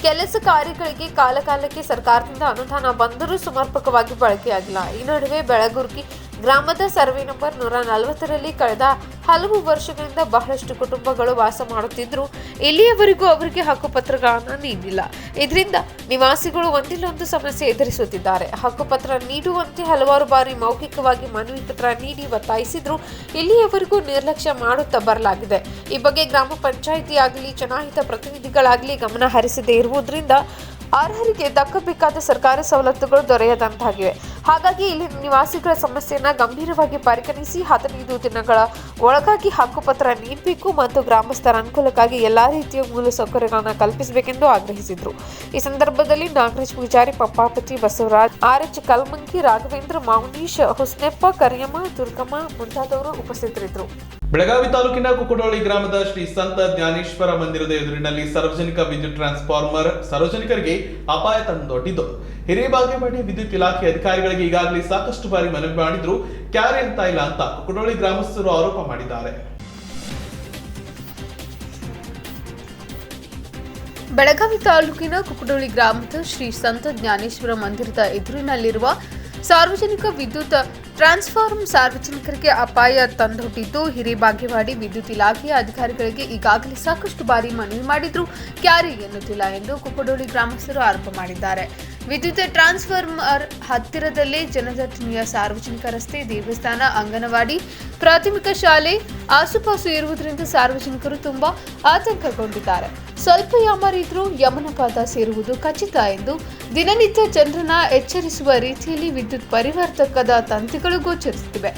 ಕೆಲಸ ಕಾರ್ಯಗಳಿಗೆ ಕಾಲಕಾಲಕ್ಕೆ ಸರ್ಕಾರದಿಂದ ಅನುದಾನ ಬಂದರೂ ಸಮರ್ಪಕವಾಗಿ ಬಳಕೆಯಾಗಿಲ್ಲ. ಈ ನಡುವೆ ಬೆಳಗುರ್ಗಿ ಗ್ರಾಮದ ಸರ್ವೆ ನಂಬರ್ 140ರಲ್ಲಿ ಕಳೆದ ಹಲವು ವರ್ಷಗಳಿಂದ ಬಹಳಷ್ಟು ಕುಟುಂಬಗಳು ವಾಸ ಮಾಡುತ್ತಿದ್ದರೂ ಇಲ್ಲಿಯವರೆಗೂ ಅವರಿಗೆ ಹಕ್ಕುಪತ್ರಗಳನ್ನು ನೀಡಿಲ್ಲ. ಇದರಿಂದ ನಿವಾಸಿಗಳು ಒಂದಿಲ್ಲೊಂದು ಸಮಸ್ಯೆ ಎದುರಿಸುತ್ತಿದ್ದಾರೆ. ಹಕ್ಕುಪತ್ರ ನೀಡುವಂತೆ ಹಲವಾರು ಬಾರಿ ಮೌಖಿಕವಾಗಿ ಮನವಿ ಪತ್ರ ನೀಡಿ ಒತ್ತಾಯಿಸಿದ್ರು ಇಲ್ಲಿಯವರೆಗೂ ನಿರ್ಲಕ್ಷ್ಯ ಮಾಡುತ್ತಾ ಬರಲಾಗಿದೆ. ಈ ಬಗ್ಗೆ ಗ್ರಾಮ ಪಂಚಾಯಿತಿ ಆಗಲಿ ಚುನಾಯಿತ ಪ್ರತಿನಿಧಿಗಳಾಗಲಿ ಗಮನ ಹರಿಸದೇ ಇರುವುದರಿಂದ ಅರ್ಹರಿಗೆ ದಕ್ಕಬೇಕಾದ ಸರ್ಕಾರಿ ಸವಲತ್ತುಗಳು ದೊರೆಯದಂತಾಗಿವೆ. ಹಾಗಾಗಿ ಇಲ್ಲಿನ ನಿವಾಸಿಗಳ ಸಮಸ್ಯೆಯನ್ನು ಗಂಭೀರವಾಗಿ ಪರಿಗಣಿಸಿ 15 ದಿನಗಳ ಒಳಗಾಗಿ ಹಕ್ಕುಪತ್ರ ನೀಡಬೇಕು ಮತ್ತು ಗ್ರಾಮಸ್ಥರ ಅನುಕೂಲಕ್ಕಾಗಿ ಎಲ್ಲಾ ರೀತಿಯ ಮೂಲಸೌಕರ್ಯಗಳನ್ನು ಕಲ್ಪಿಸಬೇಕೆಂದು ಆಗ್ರಹಿಸಿದರು. ಈ ಸಂದರ್ಭದಲ್ಲಿ ನಾಗರಾಜ್ ಪೂಜಾರಿ, ಪಂಪಾಪತಿ, ಬಸವರಾಜ್, ಆರ್.ಎಚ್. ಕಲ್ಮಂಗಿ, ರಾಘವೇಂದ್ರ, ಮೌನೀಶ್, ಹುಸ್ನೆಪ್ಪ, ಕರಿಯಮ್ಮ, ದುರ್ಗಮ್ಮ ಮುಂತಾದವರು ಉಪಸ್ಥಿತರಿದ್ದರು.
ಬೆಳಗಾವಿ ತಾಲೂಕಿನ ಕುಕ್ಕಡೋಳಿ ಗ್ರಾಮದ ಶ್ರೀ ಸಂತ ಜ್ಞಾನೇಶ್ವರ ಮಂದಿರದ ಎದುರಿನಲ್ಲಿ ಸಾರ್ವಜನಿಕ ವಿದ್ಯುತ್ ಟ್ರಾನ್ಸ್ಫಾರ್ಮರ್ ಸಾರ್ವಜನಿಕರಿಗೆ ಅಪಾಯ ತಂದೊಡ್ಡಿದ್ದು. ಹಿರೇಬಾಗೇವಾಡಿ ವಿದ್ಯುತ್ ಇಲಾಖೆ ಅಧಿಕಾರಿಗಳಿಗೆ ಈಗಾಗಲೇ ಸಾಕಷ್ಟು ಬಾರಿ ಮನವಿ ಮಾಡಿದ್ರು, ಕ್ಯಾರೆ ಅಂತ ಇಲ್ಲ ಅಂತ ಕುಕ್ಕಡೋಳಿ ಗ್ರಾಮಸ್ಥರು ಆರೋಪ ಮಾಡಿದ್ದಾರೆ.
ಬೆಳಗಾವಿ ತಾಲೂಕಿನ ಕುಕ್ಕಡೋಳಿ ಗ್ರಾಮದ ಶ್ರೀ ಸಂತ ಜ್ಞಾನೇಶ್ವರ ಮಂದಿರದ ಎದುರಿನಲ್ಲಿರುವ ಸಾರ್ವಜನಿಕ ವಿದ್ಯುತ್ ಟ್ರಾನ್ಸ್ಫಾರ್ಮರ್ ಸಾರ್ವಜನಿಕರಿಗೆ ಅಪಾಯ ತಂದೊಡ್ಡಿದ್ದು. ಹಿರೇಬಾಗೇವಾಡಿ ವಿದ್ಯುತ್ ಇಲಾಖೆಯ ಅಧಿಕಾರಿಗಳಿಗೆ ಈಗಾಗಲೇ ಸಾಕಷ್ಟು ಬಾರಿ ಮನವಿ ಮಾಡಿದ್ರೂ ಕ್ಯಾರೆ ಎನ್ನುತ್ತಿಲ್ಲ ಎಂದು ಕುಕ್ಕಡೋಳಿ ಗ್ರಾಮಸ್ಥರು ಆರೋಪ ಮಾಡಿದ್ದಾರೆ. ವಿದ್ಯುತ್ ಟ್ರಾನ್ಸ್ಫಾರ್ಮರ್ ಹತ್ತಿರದಲ್ಲೇ ಜನದಟ್ಟಣೆಯ ಸಾರ್ವಜನಿಕ ರಸ್ತೆ, ದೇವಸ್ಥಾನ, ಅಂಗನವಾಡಿ, ಪ್ರಾಥಮಿಕ ಶಾಲೆ ಆಸುಪಾಸು ಇರುವುದರಿಂದ ಸಾರ್ವಜನಿಕರು ತುಂಬಾ ಆತಂಕಗೊಂಡಿದ್ದಾರೆ. ಸ್ವಲ್ಪ ಯಾಮಾರಿದ್ರೂ ಯಮನಪಾದ ಸೇರುವುದು ಖಚಿತ ಎಂದು ದಿನನಿತ್ಯ ಜನರನ್ನ ಎಚ್ಚರಿಸುವ ರೀತಿಯಲ್ಲಿ ವಿದ್ಯುತ್ ಪರಿವರ್ತಕದ ತಂತಿಗಳು ಗೋಚರಿಸುತ್ತಿವೆ.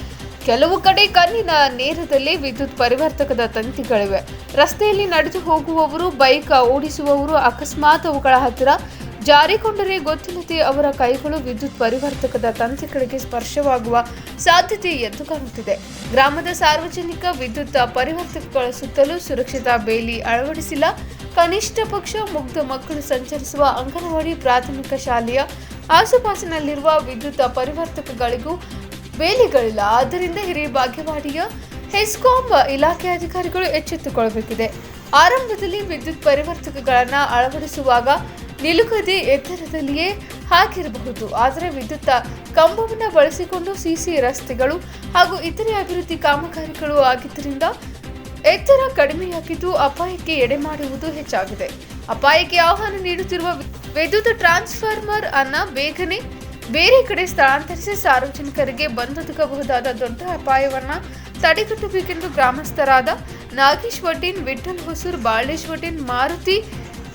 ಕೆಲವು ಕಡೆ ಕಣ್ಣಿನ ನೇರದಲ್ಲೇ ವಿದ್ಯುತ್ ಪರಿವರ್ತಕದ ತಂತಿಗಳಿವೆ. ರಸ್ತೆಯಲ್ಲಿ ನಡೆದು ಹೋಗುವವರು, ಬೈಕ್ ಓಡಿಸುವವರು ಅಕಸ್ಮಾತ್ ಅವುಗಳ ಹತ್ತಿರ ಜಾರಿಕೊಂಡರೆ ಗೊತ್ತಿಲ್ಲದೆ ಅವರ ಕೈಗಳು ವಿದ್ಯುತ್ ಪರಿವರ್ತಕದ ತಂತಿಗಳಿಗೆ ಸ್ಪರ್ಶವಾಗುವ ಸಾಧ್ಯತೆ ಎದ್ದು ಕಾಣುತ್ತಿದೆ. ಗ್ರಾಮದ ಸಾರ್ವಜನಿಕ ವಿದ್ಯುತ್ ಪರಿವರ್ತಕಗಳ ಸುತ್ತಲೂ ಸುರಕ್ಷಿತ ಬೇಲಿ ಅಳವಡಿಸಿಲ್ಲ. ಕನಿಷ್ಠ ಪಕ್ಷ ಮುಗ್ಧ ಮಕ್ಕಳು ಸಂಚರಿಸುವ ಅಂಗನವಾಡಿ, ಪ್ರಾಥಮಿಕ ಶಾಲೆಯ ಆಸುಪಾಸಿನಲ್ಲಿರುವ ವಿದ್ಯುತ್ ಪರಿವರ್ತಕಗಳಿಗೂ ಬೇಲಿಗಳಿಲ್ಲ. ಆದ್ದರಿಂದ ಹಿರೇಬಾಗೇವಾಡಿಯ ಹೆಸ್ಕಾಂ ಇಲಾಖೆ ಅಧಿಕಾರಿಗಳು ಎಚ್ಚೆತ್ತುಕೊಳ್ಳಬೇಕಿದೆ. ಆರಂಭದಲ್ಲಿ ವಿದ್ಯುತ್ ಪರಿವರ್ತಕಗಳನ್ನು ಅಳವಡಿಸುವಾಗ ನಿಲುಗದೆ ಎತ್ತರದಲ್ಲಿಯೇ ಹಾಕಿರಬಹುದು. ಆದರೆ ವಿದ್ಯುತ್ ಕಂಬವನ್ನು ಬಳಸಿಕೊಂಡು ಸಿಸಿ ರಸ್ತೆಗಳು ಹಾಗೂ ಇತರೆ ಅಭಿವೃದ್ಧಿ ಕಾಮಗಾರಿಗಳು ಆಗಿದ್ದರಿಂದ ಎತ್ತರ ಕಡಿಮೆಯಾಗಿದ್ದು ಅಪಾಯಕ್ಕೆ ಎಡೆ ಮಾಡುವುದು ಹೆಚ್ಚಾಗಿದೆ. ಅಪಾಯಕ್ಕೆ ಆಹ್ವಾನ ನೀಡುತ್ತಿರುವ ವಿದ್ಯುತ್ ಟ್ರಾನ್ಸ್ಫಾರ್ಮರ್ ಅನ್ನ ಬೇಗನೆ ಬೇರೆ ಕಡೆ ಸ್ಥಳಾಂತರಿಸಿ ಸಾರ್ವಜನಿಕರಿಗೆ ಬಂದೊದಗಬಹುದಾದ ದೊಡ್ಡ ಅಪಾಯವನ್ನ ತಡೆಗಟ್ಟಬೇಕೆಂದು ಗ್ರಾಮಸ್ಥರಾದ ನಾಗೇಶ್ ವಟೀನ್, ವಿಠಲ್ ಹೊಸೂರ್, ಬಾಳೇಶ್ ವಟೀನ್, ಮಾರುತಿ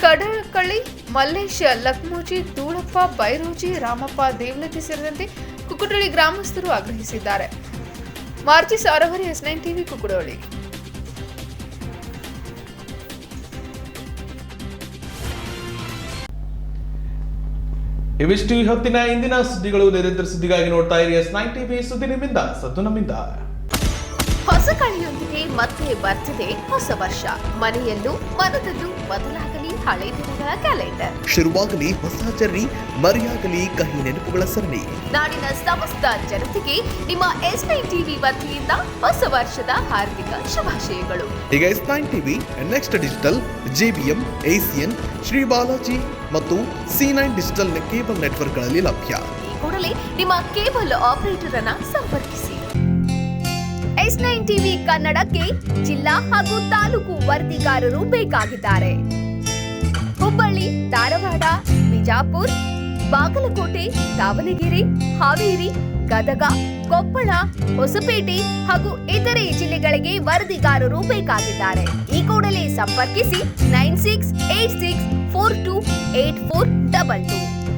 ಕಡಕಳ್ಳಿ, ಮಲ್ಲೇಶ್ ಲಕ್ಮೋಜಿ, ಧೂಳಪ್ಪ, ಬೈರೋಜಿ, ರಾಮಪ್ಪ, ದೇವಲತಿ ಸೇರಿದಂತೆ ಕುಕ್ಕಡೋಳಿ ಗ್ರಾಮಸ್ಥರು ಆಗ್ರಹಿಸಿದ್ದಾರೆ. Maruti ಸಾರವರಿ, S9 TV, ಕುಕ್ಕಡೋಳಿ.
ಇವಿಷ್ಟು ಹೊತ್ತಿನ ಇಂದಿನ ಸುದ್ದಿಗಳು. ನಿರಂತರ ಸುದ್ದಿಗಾಗಿ ನೋಡ್ತಾ ಇರಿ S9 TV. ಸುದ್ದಿ ನಿಮ್ಮಿಂದ, ಸದ್ದು ನಮ್ಮಿಂದ.
ಹೊಸ ಕಳೆಯೊಂದಿಗೆ ಮತ್ತೆ ಬರ್ತಿದೆ ಹೊಸ ವರ್ಷ. ಮನೆಯಲ್ಲೂ ಮನದಲ್ಲೂ ಬದಲಾಗಲಿ ಹಳೆ ದಿನಗಳ ಕ್ಯಾಲೆಂಡರ್.
ಶುರುವಾಗಲಿ ಹೊಸ ಜರ್ನಿ, ಮರೆಯಾಗಲಿ ಕಹಿ ನೆನಪುಗಳ ಸರಣಿ.
ನಾಡಿನ ಸಮಸ್ತ ಜನತೆಗೆ ನಿಮ್ಮ S9 TV ವತಿಯಿಂದ ಹೊಸ ವರ್ಷದ ಹಾರ್ದಿಕ ಶುಭಾಶಯಗಳು.
ಈಗ S9 TV next digital, JBM, ACN, Shri Balaji ಮತ್ತು C9 ಡಿಜಿಟಲ್ ಕೇಬಲ್ ನೆಟ್ವರ್ಕ್ಗಳಲ್ಲಿ ಲಭ್ಯ.
ಈ ಕೂಡಲೇ ನಿಮ್ಮ ಕೇಬಲ್ ಆಪರೇಟರ್ ಅನ್ನು ಸಂಪರ್ಕಿಸಿ. S9 ಟಿವಿ ಕನ್ನಡಕ್ಕೆ ಜಿಲ್ಲಾ ಹಾಗೂ ತಾಲೂಕು ವರದಿಗಾರರು ಬೇಕಾಗಿದ್ದಾರೆ. ಹುಬ್ಬಳ್ಳಿ, ಧಾರವಾಡ, ಬಿಜಾಪುರ, ಬಾಗಲಕೋಟೆ, ದಾವಣಗೆರೆ, ಹಾವೇರಿ, ಗದಗ, ಕೊಪ್ಪಳ, ಹೊಸಪೇಟೆ ಹಾಗೂ ಇತರೆ ಜಿಲ್ಲೆಗಳಿಗೆ ವರದಿಗಾರರು ಬೇಕಾಗಿದ್ದಾರೆ. ಈ ಕೂಡಲೇ ಸಂಪರ್ಕಿಸಿ 9686428422.